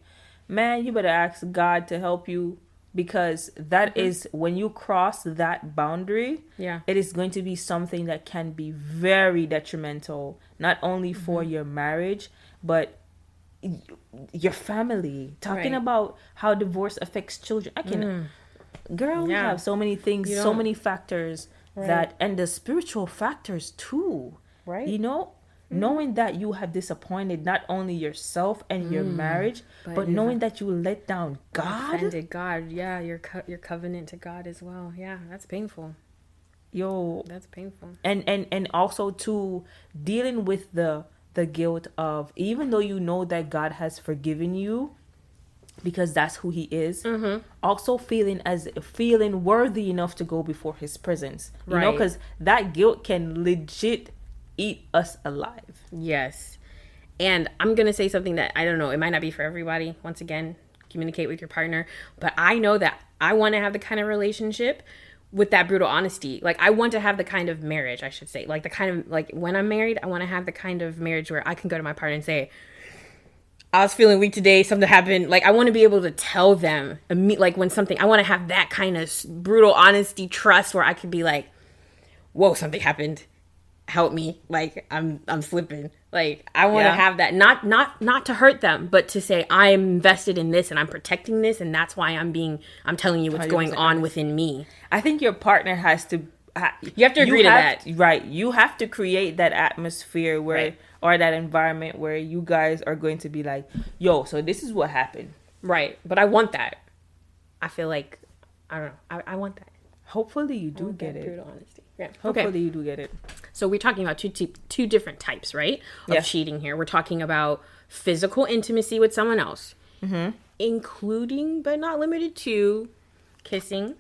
man, you better ask God to help you, because that is, when you cross that boundary, it is going to be something that can be very detrimental, not only for your marriage, but your family. Talking about how divorce affects children. I can, girl, we have so many things, so many factors that, and the spiritual factors too. Right. You know, knowing that you have disappointed not only yourself and your marriage, but knowing that you let down God. Offended God. Yeah, your covenant to God as well. Yeah, that's painful. Yo, That's painful. and also to dealing with the guilt of, even though you know that God has forgiven you because that's who he is, also feeling worthy enough to go before his presence, you know, Right. because that guilt can legit eat us alive. Yes. And I'm going to say something that I don't know, it might not be for everybody. Once again, communicate with your partner. But I know that I want to have the kind of relationship with that brutal honesty. Like, I want to have the kind of marriage, I should say. Like, the kind of, like, when I'm married, I want to have the kind of marriage where I can go to my partner and say, I was feeling weak today, something happened. Like, I want to be able to tell them, like, when something, I want to have that kind of brutal honesty, trust, where I could be like, whoa, something happened. Help me. Like, I'm slipping. Like, I want to have that, not to hurt them, but to say I'm invested in this and I'm protecting this, and that's why I'm telling you what's going on within me. I think your partner has to, you have to agree to that. Right. You have to create that atmosphere where, right, or that environment where you guys are going to be like, yo, so this is what happened. Right. But I want that. I feel like, I don't know. I want that. Hopefully you do get it. Brutal honesty. Yeah. Hopefully you do get it. So we're talking about two different types, right, of cheating here. We're talking about physical intimacy with someone else, including but not limited to kissing,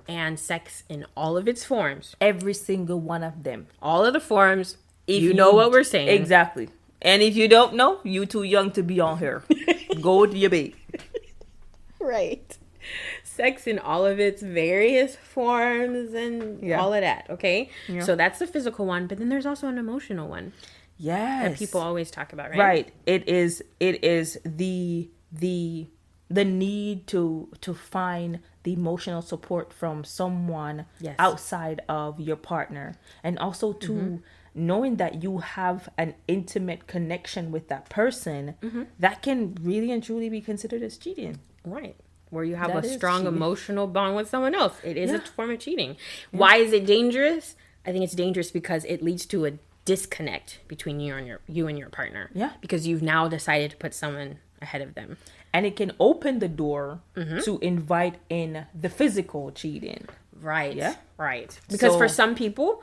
and sex in all of its forms. Every single one of them. All of the forms. If you know what we're saying. Exactly. And if you don't know, you too young to be on here. Go to your bed. Right. Sex in all of its various forms and all of that, okay? Yeah. So that's the physical one, but then there's also an emotional one. Yes. That people always talk about, right? Right. It is the need to find the emotional support from someone outside of your partner, and also to knowing that you have an intimate connection with that person, that can really and truly be considered as cheating. Right. Where you have a strong emotional bond with someone else. It is a form of cheating. Yeah. Why is it dangerous? I think it's dangerous because it leads to a disconnect between you and your partner. Yeah. Because you've now decided to put someone ahead of them. And it can open the door to invite in the physical cheating. Right. Yeah. Right. Because for some people,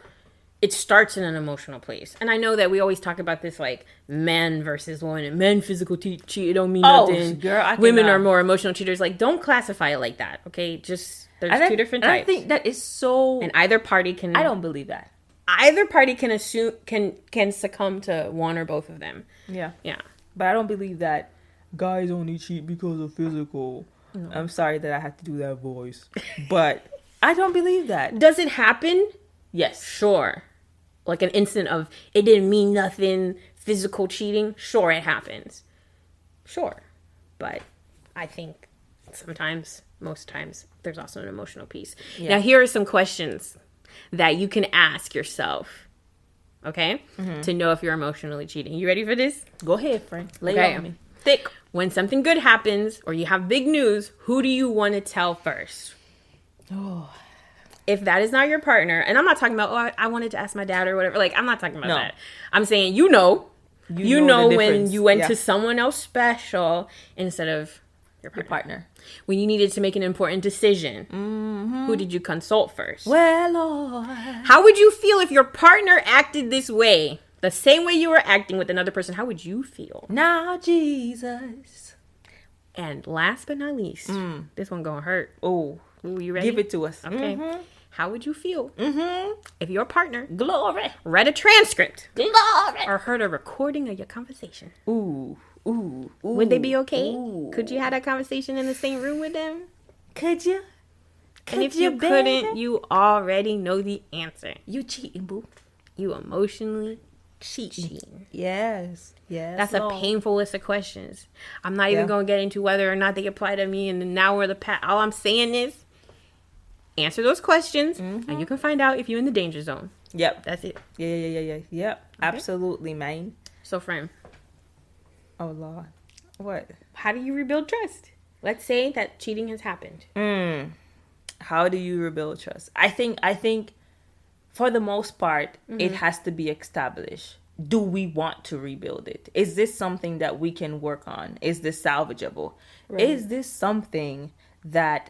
it starts in an emotional place. And I know that we always talk about this, like, men versus women. Men physical cheat, it don't mean nothing. Girl, women are more emotional cheaters. Like, don't classify it like that, okay? Just, there's two different types. I think that is so... And either party can... I don't believe that. Either party can assume, can succumb to one or both of them. Yeah. Yeah. But I don't believe that guys only cheat because of physical. No. I'm sorry that I had to do that voice. But I don't believe that. Does it happen? Yes. Sure. Like an instant of it didn't mean nothing, physical cheating. Sure, it happens. Sure. But I think sometimes, most times, there's also an emotional piece. Yeah. Now, here are some questions that you can ask yourself, okay? To know if you're emotionally cheating. You ready for this? Go ahead, friend. Lay it on me. Thick. When something good happens or you have big news, who do you want to tell first? Oh. If that is not your partner, and I'm not talking about, I wanted to ask my dad or whatever. Like, I'm not talking about that. I'm saying, you know when you went to someone else special instead of your partner. When you needed to make an important decision, who did you consult first? Well, Lord. How would you feel if your partner acted this way? The same way you were acting with another person, how would you feel? Now, Jesus. And last but not least, this one gonna hurt. Oh, you ready? Give it to us. Okay. How would you feel if your partner read a transcript or heard a recording of your conversation? Ooh. Would they be okay? Ooh. Could you have that conversation in the same room with them? Could you? And if you couldn't, you already know the answer. You cheating, boo. You emotionally cheating. Yes. That's a painful list of questions. I'm not even going to get into whether or not they apply to me and now we're the past. All I'm saying is answer those questions and you can find out if you're in the danger zone. Yep. That's it. Yeah. Yep. Okay. Absolutely, man. So, friend. Oh, Lord. What? How do you rebuild trust? Let's say that cheating has happened. How do you rebuild trust? I think for the most part, it has to be established. Do we want to rebuild it? Is this something that we can work on? Is this salvageable? Right. Is this something that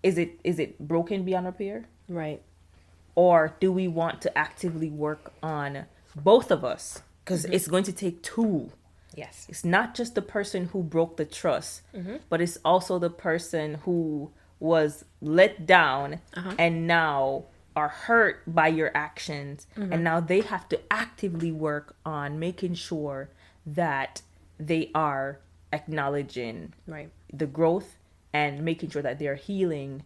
is it broken beyond repair? Right. Or do we want to actively work on both of us? Because it's going to take two. Yes. It's not just the person who broke the trust, but it's also the person who was let down and now are hurt by your actions. And now they have to actively work on making sure that they are acknowledging the growth and making sure that they're healing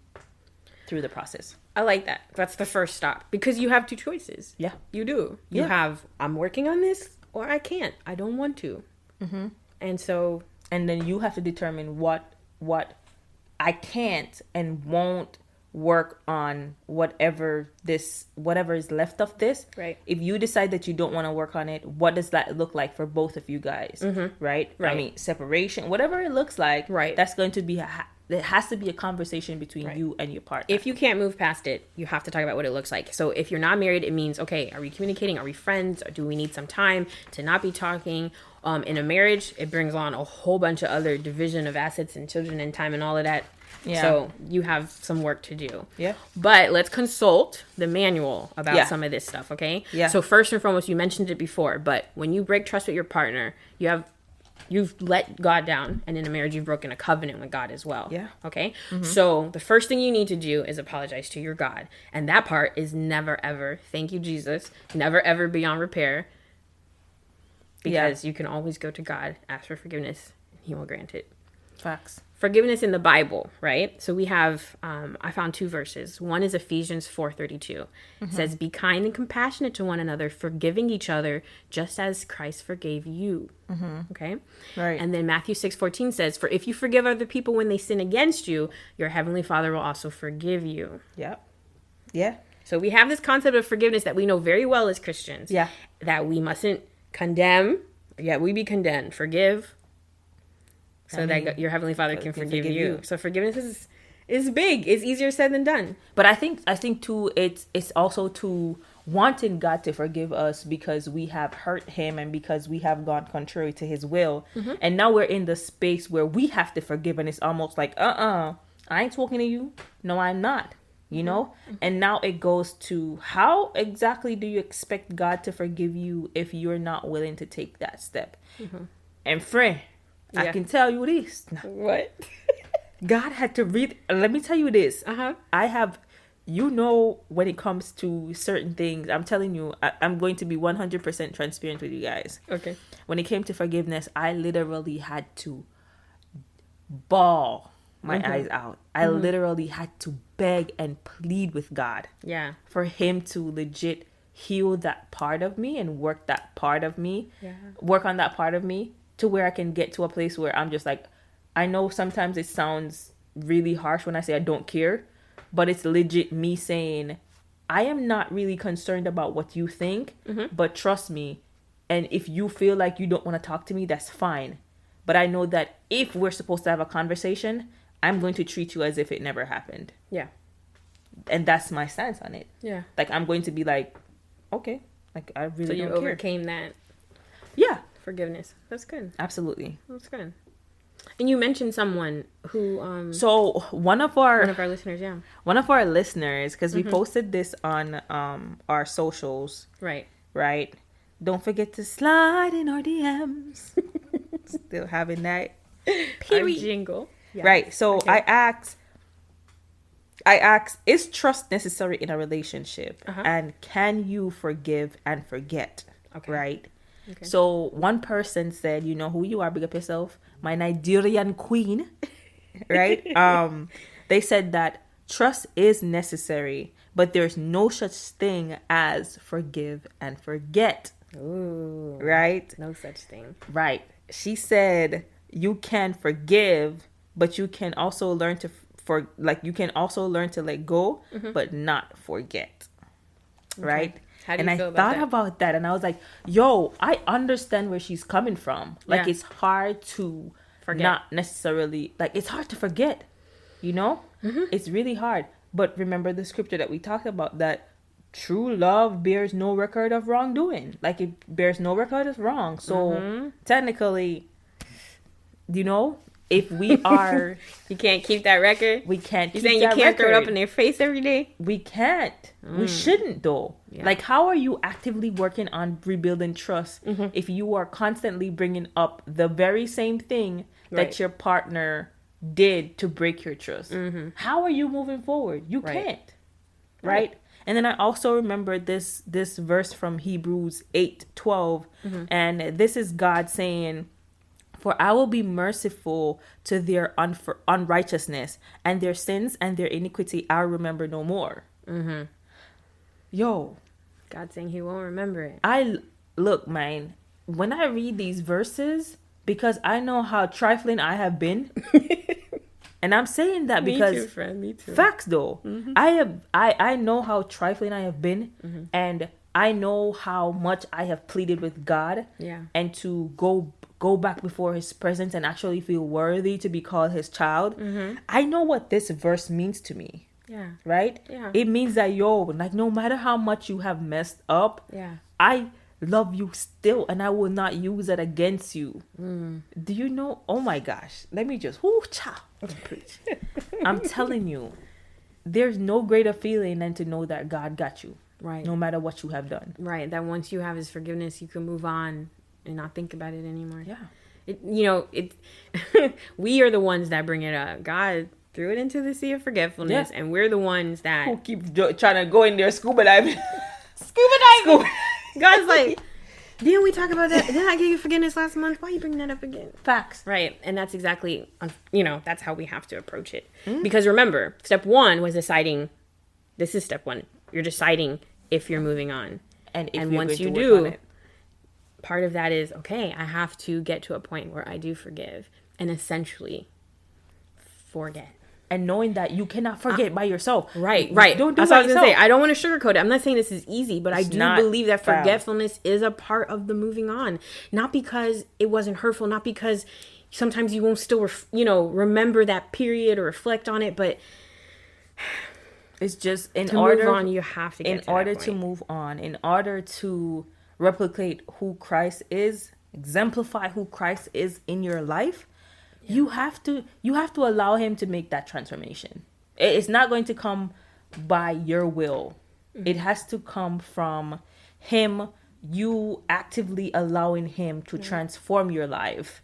through the process. I like that. That's the first stop, because you have two choices. Yeah. You do. You have, I'm working on this, or I can't. I don't want to. And so. And then you have to determine what I can't and won't work on whatever is left of this. Right. If you decide that you don't want to work on it, what does that look like for both of you guys? Right? I mean, separation, whatever it looks like. Right. That's going to be there has to be a conversation between you and your partner. If you can't move past it, you have to talk about what it looks like. So if you're not married, it means, okay, are we communicating? Are we friends? Or do we need some time to not be talking? In a marriage, it brings on a whole bunch of other division of assets and children and time and all of that. Yeah. So you have some work to do. Yeah. But let's consult the manual about some of this stuff, okay? Yeah. So first and foremost, you mentioned it before, but when you break trust with your partner, you've let God down, and in a marriage you've broken a covenant with God as well. Yeah. Okay? So the first thing you need to do is apologize to your God. And that part is never ever, thank you Jesus, never ever beyond repair. Because you can always go to God, ask for forgiveness, and he will grant it. Facts. Forgiveness in the Bible, right? So we have, I found two verses. One is Ephesians 4:32. It says, be kind and compassionate to one another, forgiving each other, just as Christ forgave you. Okay? Right. And then Matthew 6:14 says, for if you forgive other people when they sin against you, your heavenly Father will also forgive you. Yep. Yeah. So we have this concept of forgiveness that we know very well as Christians. Yeah. That we mustn't condemn, yet we be condemned. Forgive, so that your heavenly Father can forgive you. So forgiveness is big. It's easier said than done. But I think too, it's also to wanting God to forgive us because we have hurt him and because we have gone contrary to his will. And now we're in the space where we have to forgive, and it's almost like, I ain't talking to you. No, I'm not. You know? And now it goes to, how exactly do you expect God to forgive you if you're not willing to take that step? And friend, I can tell you this. What? God had to read. Let me tell you this. I have, when it comes to certain things, I'm telling you, I'm going to be 100% transparent with you guys. Okay. When it came to forgiveness, I literally had to bawl my eyes out. I literally had to beg and plead with God. Yeah. For him to legit heal that part of me and work that part of me. Yeah. Work on that part of me to where I can get to a place where I'm just like, I know sometimes it sounds really harsh when I say I don't care, but it's legit me saying, I am not really concerned about what you think, but trust me. And if you feel like you don't want to talk to me, that's fine. But I know that if we're supposed to have a conversation, I'm going to treat you as if it never happened. Yeah. And that's my stance on it. Yeah. Like, I'm going to be like, okay. Like, I really don't care. So you overcame that. Yeah. Forgiveness. That's good. Absolutely. That's good. And you mentioned someone who... So, one of our listeners, yeah. One of our listeners, because we posted this on our socials. Right. Right? Don't forget to slide in our DMs. Still having that. Period. Jingle. Yeah. Right. So okay. I asked, is trust necessary in a relationship? And can you forgive and forget? Okay. Right. Okay. So one person said, you know who you are, big up yourself, my Nigerian queen. Right. They said that trust is necessary, but there's no such thing as forgive and forget. Ooh. Right. No such thing. Right. She said you can forgive, but you can also learn to you can also learn to let go, but not forget. Okay. Right? How do you feel about that? And I thought about that, and I was like, yo, I understand where she's coming from. Like, it's hard to forget. Not necessarily, like, it's hard to forget, you know? It's really hard. But remember the scripture that we talked about, that true love bears no record of wrongdoing. Like, it bears no record of wrong. So, technically, you know, if we are, you can't keep that record. We can't. You saying you can't throw it up in their face every day? We can't. We shouldn't though. Yeah. Like, how are you actively working on rebuilding trust if you are constantly bringing up the very same thing that your partner did to break your trust? How are you moving forward? You can't. Right? And then I also remember this verse from Hebrews 8:12, and this is God saying, "For I will be merciful to their unrighteousness, and their sins and their iniquity I'll remember no more." Yo, God saying He won't remember it. Look, man. When I read these verses, because I know how trifling I have been. And I'm saying that because me too, friend. Me too. Facts though. I know how trifling I have been, and I know how much I have pleaded with God. Yeah. And to go back before His presence and actually feel worthy to be called His child. I know what this verse means to me. Yeah. Right? Yeah. It means that like no matter how much you have messed up, I love you still, and I will not use it against you. Do you know? Oh my gosh. Let me just preach. I'm telling you, there's no greater feeling than to know that God got you. Right. No matter what you have done. Right. That once you have His forgiveness, you can move on and not think about it anymore. Yeah. We are the ones that bring it up. God threw it into the sea of forgetfulness, and we're the ones that who keep trying to go in there scuba diving. God's like, didn't we talk about that? Didn't I give you forgiveness last month? Why are you bringing that up again? Facts. Right. And that's exactly, that's how we have to approach it. Because remember, step one was deciding, this is step one. You're deciding if you're moving on. And once you do, part of that is, okay, I have to get to a point where I do forgive and essentially forget. And knowing that you cannot forget by yourself. Right. Don't do That's what I was going to say. I don't want to sugarcoat it. I'm not saying this is easy, but I do believe that forgetfulness is a part of the moving on. Not because it wasn't hurtful, not because sometimes you won't still, remember that period or reflect on it, but it's just to move on, you have to get to that point. To move on, in order to replicate who Christ is, exemplify who Christ is in your life, you have to allow Him to make that transformation. It's not going to come by your will. It has to come from Him, you actively allowing Him to transform your life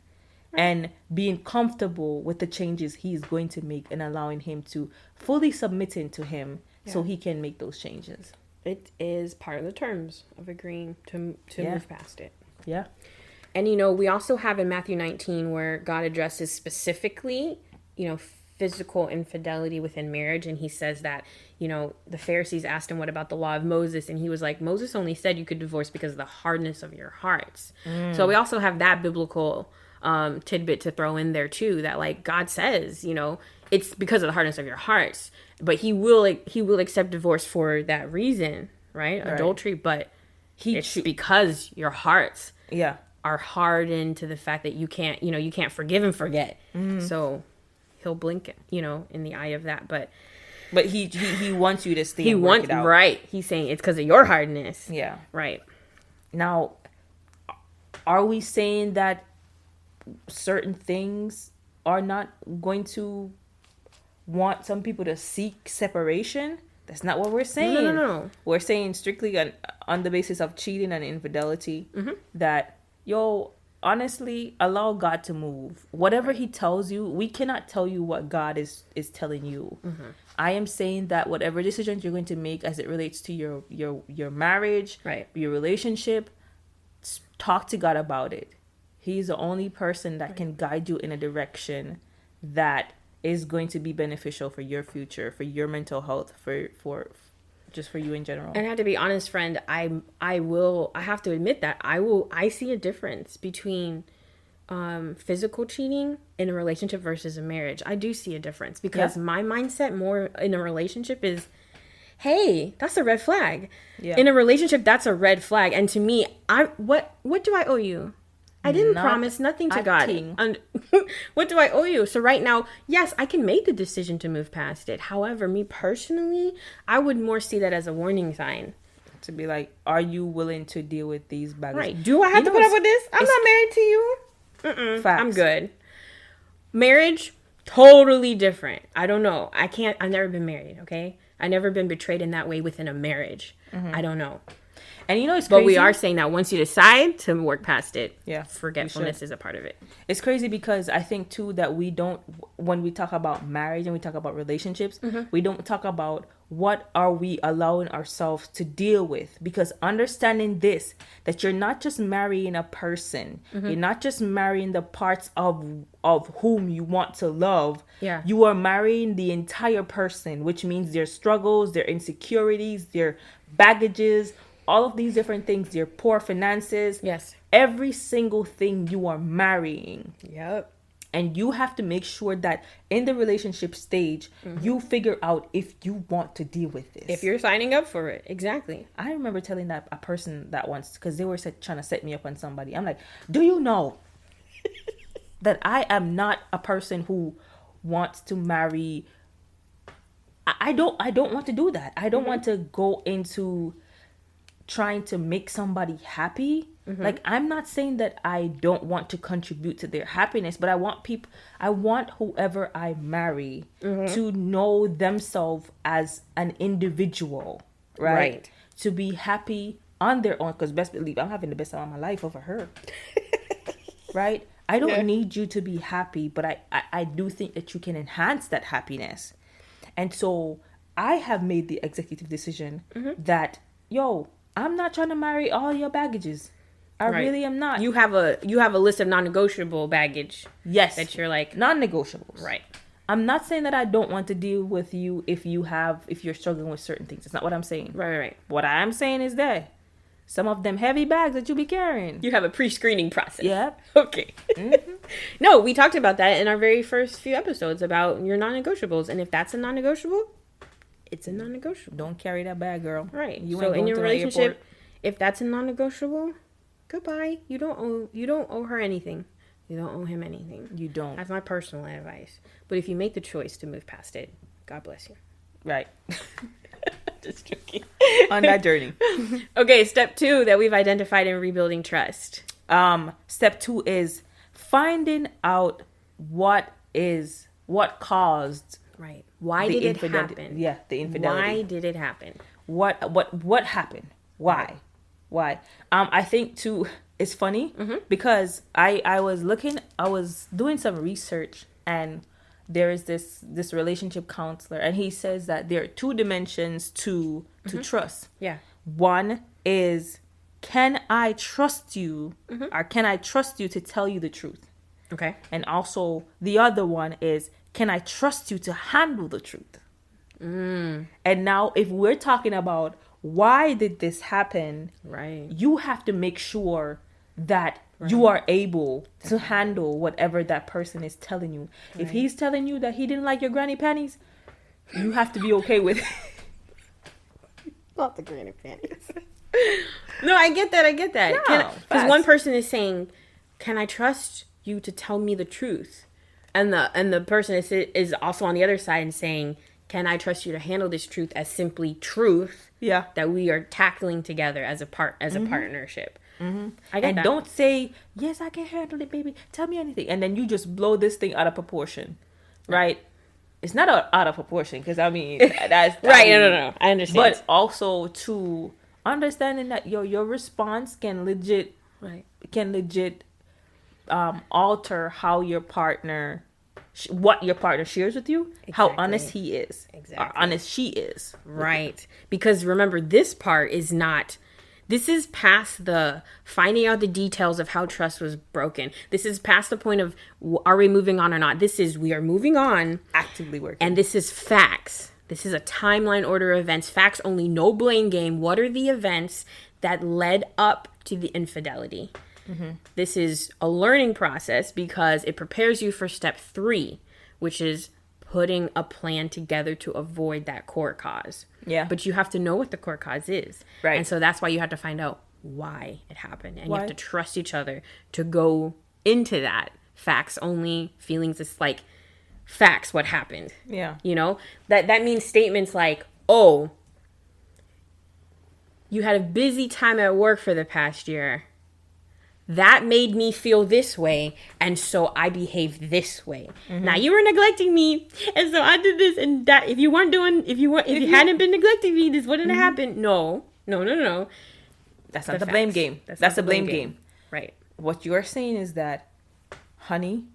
and being comfortable with the changes He's going to make and allowing Him to fully submitting to Him so He can make those changes. It is part of the terms of agreeing to move past it. Yeah. And, we also have in Matthew 19 where God addresses specifically, physical infidelity within marriage. And He says that, the Pharisees asked Him, what about the law of Moses? And He was like, Moses only said you could divorce because of the hardness of your hearts. So we also have that biblical tidbit to throw in there too, that like God says, it's because of the hardness of your hearts. But He will accept divorce for that reason, right? Adultery, but it's because your hearts are hardened to the fact that you can't forgive and forget. So He'll blink, in the eye of that. But he wants you to stay. He wants it out. Right. He's saying it's because of your hardness. Yeah. Right. Now, are we saying that certain things are not going to want some people to seek separation? That's not what we're saying. No. We're saying strictly on the basis of cheating and infidelity that, honestly, allow God to move. Whatever He tells you, we cannot tell you what God is telling you. I am saying that whatever decisions you're going to make as it relates to your marriage, your relationship, talk to God about it. He's the only person that can guide you in a direction that is going to be beneficial for your future, for your mental health, for just for you in general. And I have to be honest, friend, I have to admit that I see a difference between physical cheating in a relationship versus a marriage. I do see a difference because my mindset more in a relationship is, hey, that's a red flag. Yeah. In a relationship, that's a red flag. And to me, what do I owe you? I didn't promise nothing to God. And what do I owe you? So right now, yes, I can make the decision to move past it. However, me personally, I would more see that as a warning sign. To be like, are you willing to deal with these baggage? Right. Do I have to put up with this? I'm not married to you. Facts. I'm good. Marriage, totally different. I don't know. I've never been married, okay? I've never been betrayed in that way within a marriage. I don't know. And you know, it's But crazy. we are saying that once you decide to work past it, Yeah, forgetfulness is a part of it. It's crazy because I think too that we don't, when we talk about marriage and we talk about relationships, we don't talk about what are we allowing ourselves to deal with, because understanding this, that you're not just marrying a person, you're not just marrying the parts of whom you want to love. Yeah. You are marrying the entire person, which means their struggles, their insecurities, their baggages, all of these different things, their poor finances. Yes. Every single thing you are marrying. Yep. And you have to make sure that in the relationship stage, you figure out if you want to deal with this. If you're signing up for it. Exactly. I remember telling a person that once, because they were trying to set me up on somebody. I'm like, do you know that I am not a person who wants to marry? I don't want to do that. I don't want to go into trying to make somebody happy. Like, I'm not saying that I don't want to contribute to their happiness, but I want whoever I marry to know themselves as an individual, right? To be happy on their own, because best believe I'm having the best time of my life over her. Right? I don't need you to be happy, but I do think that you can enhance that happiness. And so I have made the executive decision that, I'm not trying to marry all your baggages. I really am not. You have a list of non-negotiable baggage. Yes. That you're like non-negotiables. Right. I'm not saying that I don't want to deal with you if you're struggling with certain things. That's not what I'm saying. Right. What I am saying is that some of them heavy bags that you be carrying. You have a pre-screening process. Yep. Okay. No, we talked about that in our very first few episodes about your non-negotiables. And if that's a non-negotiable, it's a non-negotiable. Don't carry that bag, girl. Right. You so in your relationship, if that's a non-negotiable, goodbye. You don't owe her anything. You don't owe him anything. You don't. That's my personal advice. But if you make the choice to move past it, God bless you. Right. Just joking. On that journey. Okay, step 2 that we've identified in rebuilding trust. Step 2 is finding out what caused. Right. Why did it happen? Yeah, the infidelity. Why did it happen? What happened? Why? Why? I think too, it's funny because I was doing some research, and there is this relationship counselor, and he says that there are 2 dimensions to trust. Yeah. One is, can I trust you, or can I trust you to tell you the truth? Okay. And also the other one is, can I trust you to handle the truth? And now if we're talking about why did this happen, right, you have to make sure that you are able to handle whatever that person is telling you. Right. If he's telling you that he didn't like your granny panties, you have to be okay with it. Not the granny panties. No, I get that. Because one person is saying, can I trust you to tell me the truth? And the person is also on the other side and saying, can I trust you to handle this truth as simply truth? Yeah. That we are tackling together as a partnership. I get that. Don't say, yes, I can handle it, baby. Tell me anything. And then you just blow this thing out of proportion. Right? It's not out of proportion, because I mean, that's right. No. I understand. But also to understanding that your response can legit alter how your partner, what your partner shares with you, how honest he is, or honest she is. Right. Because remember, this part is not, this is past the finding out the details of how trust was broken. This is past the point of, are we moving on or not? This is, we are moving on. Actively working. And this is facts. This is a timeline order of events. Facts only, no blame game. What are the events that led up to the infidelity? This is a learning process because it prepares you for step 3, which is putting a plan together to avoid that core cause. Yeah. But you have to know what the core cause is. Right. And so that's why you have to find out why it happened. And you have to trust each other to go into that. Facts only, feelings is like facts, what happened. Yeah. You know, that means statements like, oh, you had a busy time at work for the past year. that made me feel this way, and so I behaved this way. Now you were neglecting me, and so I did this and that. If you hadn't been neglecting me, this wouldn't have happened. No. That's not the blame game. That's the blame game. Right. What you're saying is that, honey,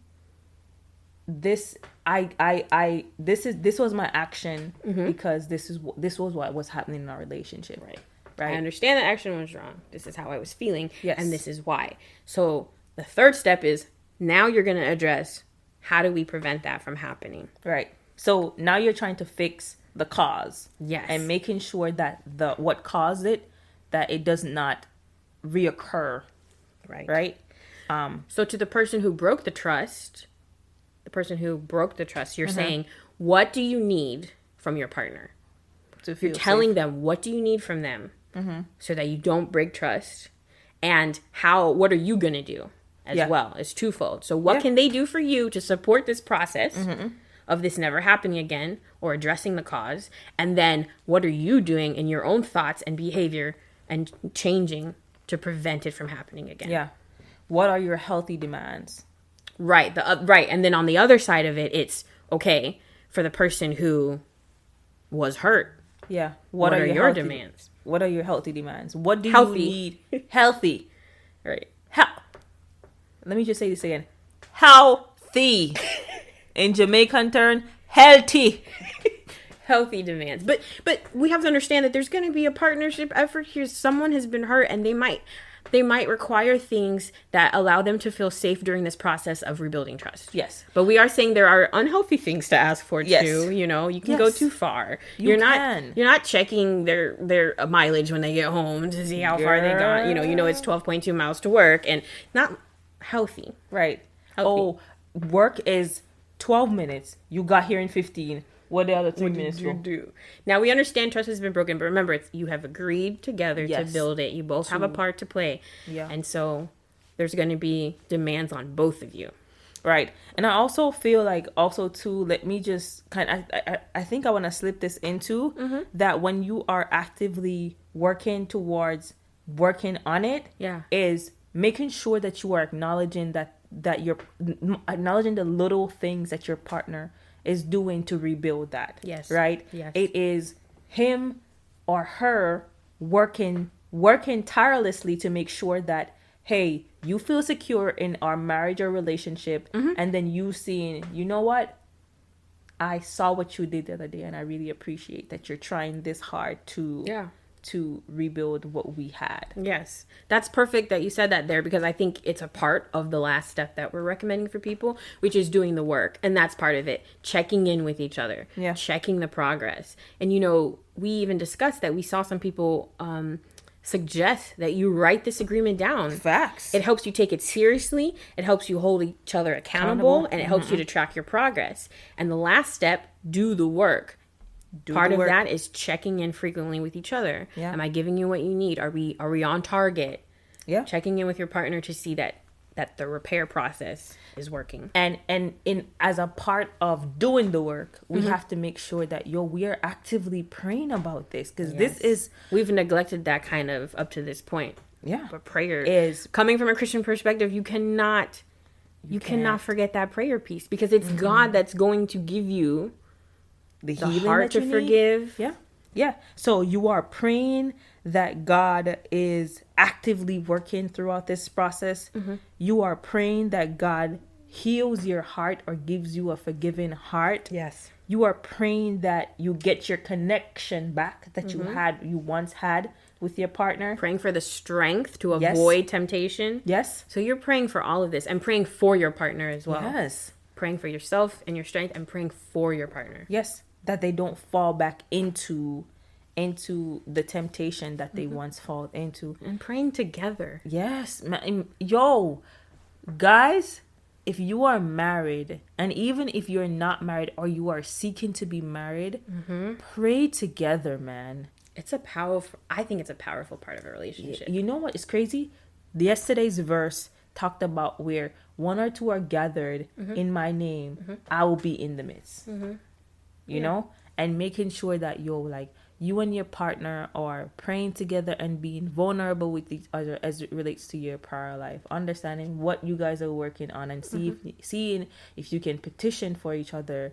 this was my action because this was what was happening in our relationship. Right. I understand that action was wrong. This is how I was feeling. Yes. And this is why. So the third step is now you're going to address how do we prevent that from happening. Right. So now you're trying to fix the cause. Yes. And making sure that what caused it, that it does not reoccur. Right. So to the person who broke the trust, you're saying, what do you need from your partner? You're telling them, what do you need from them so that you don't break trust? And what are you going to do as well? It's twofold. So what can they do for you to support this process of this never happening again or addressing the cause? And then what are you doing in your own thoughts and behavior and changing to prevent it from happening again? Yeah. What are your healthy demands? Right. Right. And then on the other side of it, it's okay for the person who was hurt. Yeah. What are your demands? What are your healthy demands? What do you need? Healthy. Right. Let me just say this again. Healthy. In Jamaican term, healthy. Healthy demands. But we have to understand that there's going to be a partnership effort here. Someone has been hurt, and they might require things that allow them to feel safe during this process of rebuilding trust. Yes. But we are saying there are unhealthy things to ask for yes. too. You know, you can go too far. You're not checking their mileage when they get home to see how far they got. You know it's 12.2 miles to work, and not healthy. Right. Healthy. Oh, work is 12 minutes. You got here in 15. What the other 3 minutes do? Now we understand trust has been broken, but remember, you have agreed together to build it. You both have a part to play. Yeah. And so there's going to be demands on both of you. Right. And I also feel like let me just I think I want to slip this into that when you are actively working towards working on it, is making sure that you are acknowledging that you're acknowledging the little things that your partner is doing to rebuild that. Yes. Right? Yes. It is him or her working tirelessly to make sure that, hey, you feel secure in our marriage or relationship, and then you seeing, you know what? I saw what you did the other day, and I really appreciate that you're trying this hard to rebuild what we had. Yes. That's perfect that you said that there, because I think it's a part of the last step that we're recommending for people, which is doing the work. And that's part of it. Checking in with each other. Yeah. Checking the progress. And, we even discussed that we saw some people suggest that you write this agreement down. Facts. It helps you take it seriously. It helps you hold each other accountable. And it helps you to track your progress. And the last step, do the work. Part of that is checking in frequently with each other. Yeah. Am I giving you what you need? Are we on target? Yeah. Checking in with your partner to see that the repair process is working. And as a part of doing the work, we have to make sure that we are actively praying about this, because we've neglected that kind of up to this point. Yeah. But prayer is coming from a Christian perspective. You cannot forget that prayer piece, because it's God that's going to give you the heart to forgive. Yeah. So you are praying that God is actively working throughout this process. You are praying that God heals your heart or gives you a forgiving heart. Yes. You are praying that you get your connection back that you once had with your partner. Praying for the strength to avoid temptation. Yes. So you're praying for all of this, and praying for your partner as well. Yes. Praying for yourself and your strength, and praying for your partner. Yes. That they don't fall back into the temptation that they once fall into. And praying together. Yes. Yo, guys, if you are married, and even if you're not married or you are seeking to be married, pray together, man. I think it's a powerful part of a relationship. You know what is crazy? Yesterday's verse talked about where one or two are gathered in my name, I will be in the midst. You know, and making sure that you and your partner are praying together and being vulnerable with each other as it relates to your prior life, understanding what you guys are working on, and seeing if you can petition for each other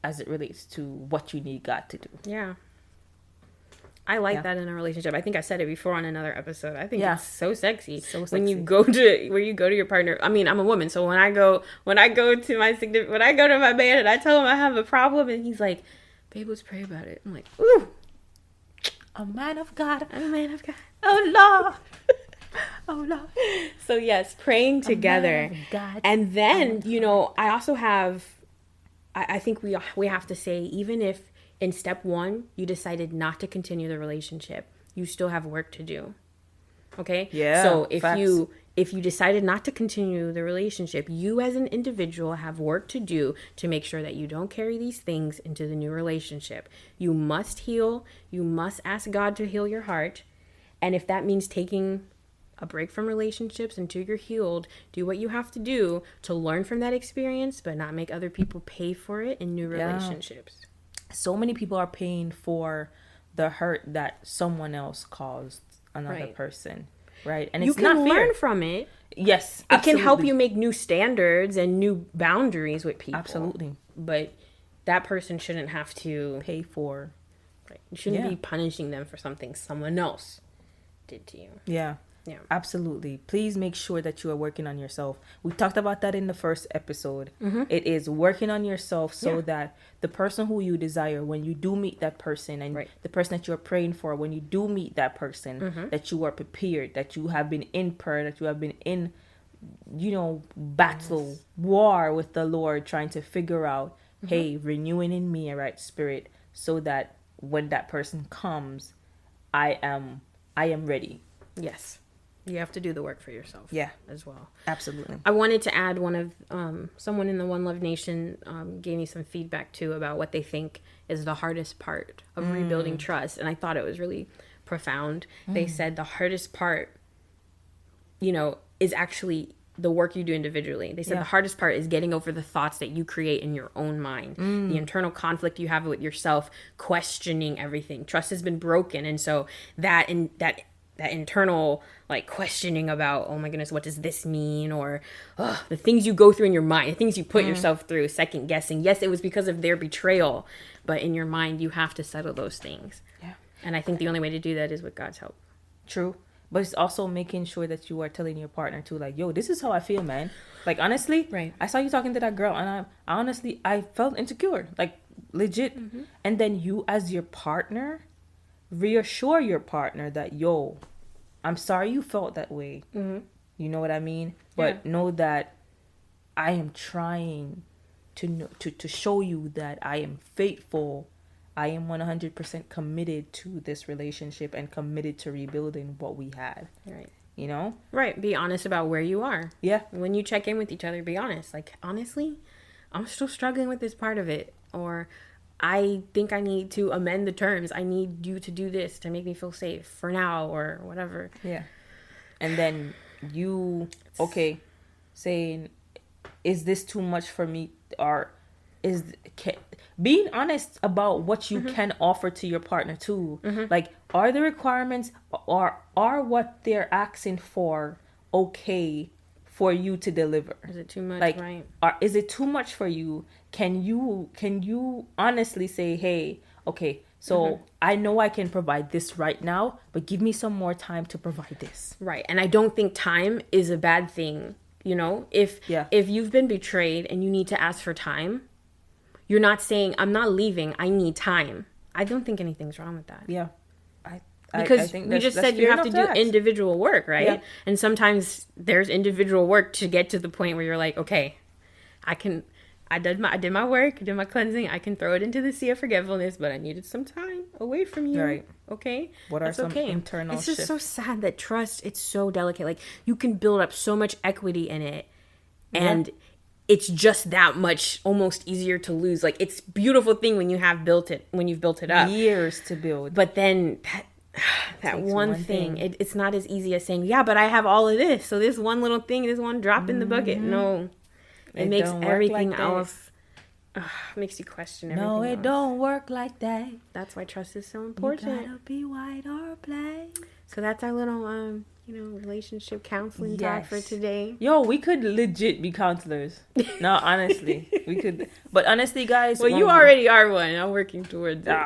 as it relates to what you need God to do. Yeah. I like that in a relationship. I think I said it before on another episode. I think it's so sexy. When you go to your partner. I mean, I'm a woman, so when I go to my man and I tell him I have a problem and he's like, "Babe, let's pray about it." I'm like, "Ooh, a man of God. I'm a man of God." Oh Lord. Oh Lord. So yes, praying together. God. And then, I also have I think we have to say, even if in step 1, you decided not to continue the relationship, you still have work to do. Okay? Yeah. So if you decided not to continue the relationship, you as an individual have work to do to make sure that you don't carry these things into the new relationship. You must heal. You must ask God to heal your heart. And if that means taking a break from relationships until you're healed, do what you have to do to learn from that experience, but not make other people pay for it in new relationships. So many people are paying for the hurt that someone else caused another person, right? And you can learn from it. Yes, it can help you make new standards and new boundaries with people. Absolutely. But that person shouldn't have to pay for. Right. You shouldn't be punishing them for something someone else did to you. Yeah. Yeah, absolutely. Please make sure that you are working on yourself. We talked about that in the first episode. It is working on yourself so that the person who you desire, when you do meet that person, and the person that you're praying for, when you do meet that person, that you are prepared, that you have been in prayer, that you have been in, battle, war with the Lord, trying to figure out, hey, renewing in me a right spirit, so that when that person comes, I am ready. Yes. You have to do the work for yourself. Yeah. As well. Absolutely. I wanted to add one of, someone in the One Love Nation gave me some feedback too about what they think is the hardest part of rebuilding trust. And I thought it was really profound. They said the hardest part, is actually the work you do individually. They said the hardest part is getting over the thoughts that you create in your own mind. The internal conflict you have with yourself, questioning everything. Trust has been broken. And so that internal questioning about, oh my goodness, what does this mean? Or the things you go through in your mind, the things you put yourself through, second guessing. Yes, it was because of their betrayal, but in your mind, you have to settle those things. Yeah. And I think the only way to do that is with God's help. True. But it's also making sure that you are telling your partner too, yo, this is how I feel, man. Honestly, I saw you talking to that girl and I felt insecure, legit. And then you as your partner, reassure your partner that, yo, I'm sorry you felt that way. You know what I mean? But know that I am trying to show you that I am faithful. I am 100% committed to this relationship and committed to rebuilding what we had. Right. Right. Be honest about where you are. Yeah. When you check in with each other, be honest. Honestly, I'm still struggling with this part of it. Or I think I need to amend the terms. I need you to do this to make me feel safe for now or whatever. Yeah. And then saying, is this too much for me? Or being honest about what you can offer to your partner too. Are the requirements or are what they're asking for okay for you to deliver? Is it too much? Right. Is it too much for you? Can you honestly say, hey, okay, so I know I can provide this right now, but give me some more time to provide this. Right. And I don't think time is a bad thing. If you've been betrayed and you need to ask for time, you're not saying, I'm not leaving, I need time. I don't think anything's wrong with that. Yeah. Because I think we just said you have to do individual work, right? Yeah. And sometimes there's individual work to get to the point where you're like, okay, I did my work, I did my cleansing, I can throw it into the sea of forgetfulness, but I needed some time away from you. Right. Okay? What are some internal shifts? It's just so sad that trust, it's so delicate. You can build up so much equity in it, and it's just that much almost easier to lose. It's a beautiful thing when you've built it up. Years to build. But then that one thing. It's not as easy as saying, yeah, but I have all of this. So this one little thing, this one drop in the bucket. No. It makes everything else Makes you question everything No, it else. don't work like that. That's why trust is so important. You gotta be white or black. So that's our little, relationship counseling talk for today. Yo, we could legit be counselors. No, honestly, we could. But honestly, guys, Well, you already are one. I'm working towards it.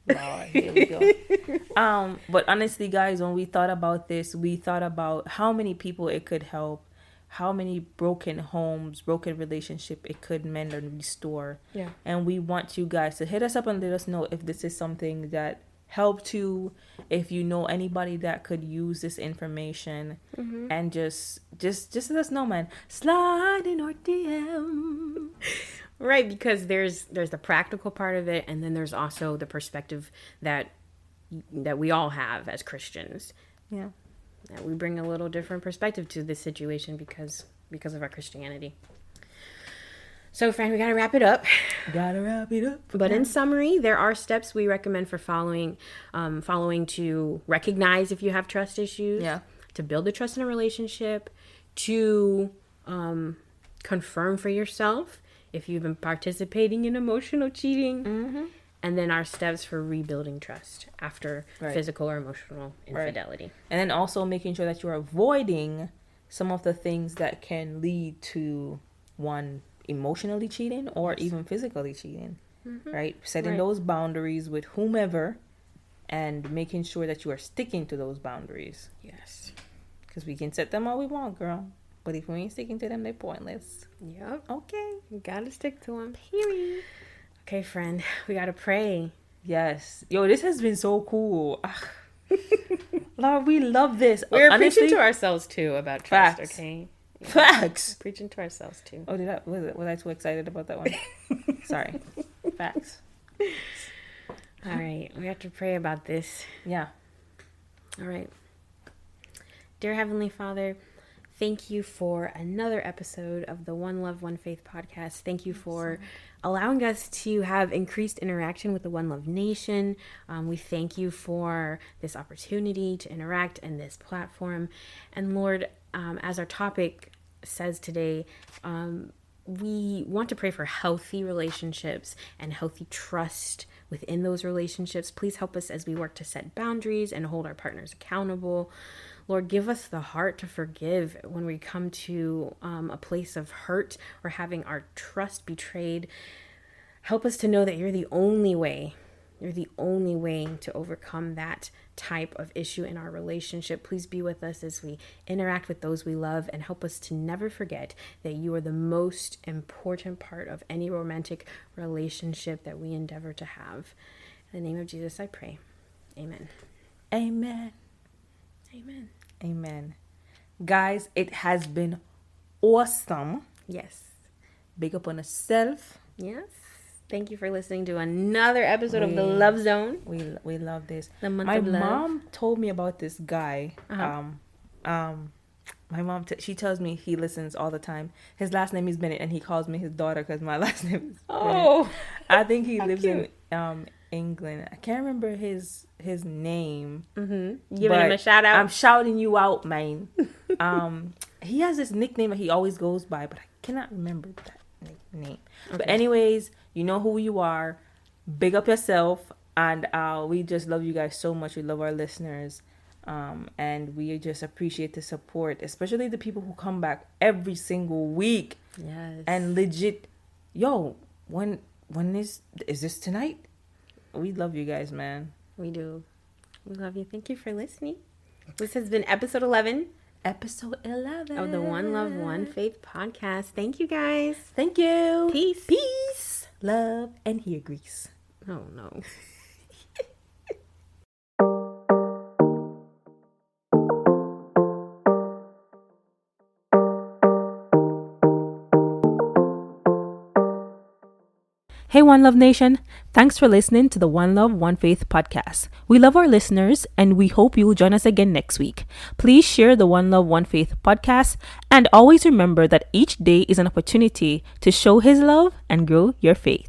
Lord, here we go. But honestly, guys, when we thought about this, we thought about how many people it could help, how many broken homes, broken relationship it could mend and restore. Yeah. And we want you guys to hit us up and let us know if this is something that helped you, if you know anybody that could use this information, and just let us know, man. Slide in our DM. Right, because there's the practical part of it, and then there's also the perspective that we all have as Christians. Yeah. That we bring a little different perspective to this situation because of our Christianity. So, friend, we got to wrap it up. But in summary, there are steps we recommend for following to recognize if you have trust issues. Yeah. To build the trust in a relationship. To confirm for yourself if you've been participating in emotional cheating. And then our steps for rebuilding trust after physical or emotional infidelity. Right. And then also making sure that you're avoiding some of the things that can lead to one, emotionally cheating or even physically cheating. Right? Setting those boundaries with whomever and making sure that you are sticking to those boundaries. Yes. Because we can set them all we want, girl. But if we ain't sticking to them, they're pointless. Yep. Okay. You gotta stick to them. Period. Okay, friend. We gotta pray. Yes. Yo, this has been so cool. Lord, we love this. We're preaching to ourselves, too, about trust, facts. okay? Yeah. Facts. Preaching to ourselves, too. Oh, was I too excited about that one? Sorry. Facts. All right. We have to pray about this. Yeah. All right. Dear Heavenly Father, thank you for another episode of the One Love, One Faith podcast. Thank you for allowing us to have increased interaction with the One Love Nation. We thank you for this opportunity to interact in this platform. And Lord, as our topic says today, we want to pray for healthy relationships and healthy trust within those relationships. Please help us as we work to set boundaries and hold our partners accountable. Lord, give us the heart to forgive when we come to a place of hurt or having our trust betrayed. Help us to know that you're the only way. You're the only way to overcome that type of issue in our relationship. Please be with us as we interact with those we love, and help us to never forget that you are the most important part of any romantic relationship that we endeavor to have. In the name of Jesus, I pray. Amen. Amen. Amen. Amen. Guys, it has been awesome. Yes. Big up on yourself. Yes. Thank you for listening to another episode of The Love Zone. We love this. The month My of love. mom told me about this guy. My mom, she tells me he listens all the time. His last name is Bennett, and he calls me his daughter because my last name is Bennett. I think he lives cute. in England. I can't remember his name. Giving him a shout out. I'm shouting you out, man. He has this nickname that he always goes by, but I cannot remember that name. Okay. But anyways, you know who you are. Big up yourself, and we just love you guys so much. We love our listeners, and we just appreciate the support, especially the people who come back every single week. Yes. And legit, yo, when is this tonight? We love you guys, man. We do. We love you. Thank you for listening. This has been episode 11. Episode 11 of the One Love, One Faith podcast. Thank you, guys. Thank you. Peace. Peace, love, and hair grease. Oh, no. Hey, One Love Nation. Thanks for listening to the One Love, One Faith podcast. We love our listeners, and we hope you will join us again next week. Please share the One Love, One Faith podcast, and always remember that each day is an opportunity to show His love and grow your faith.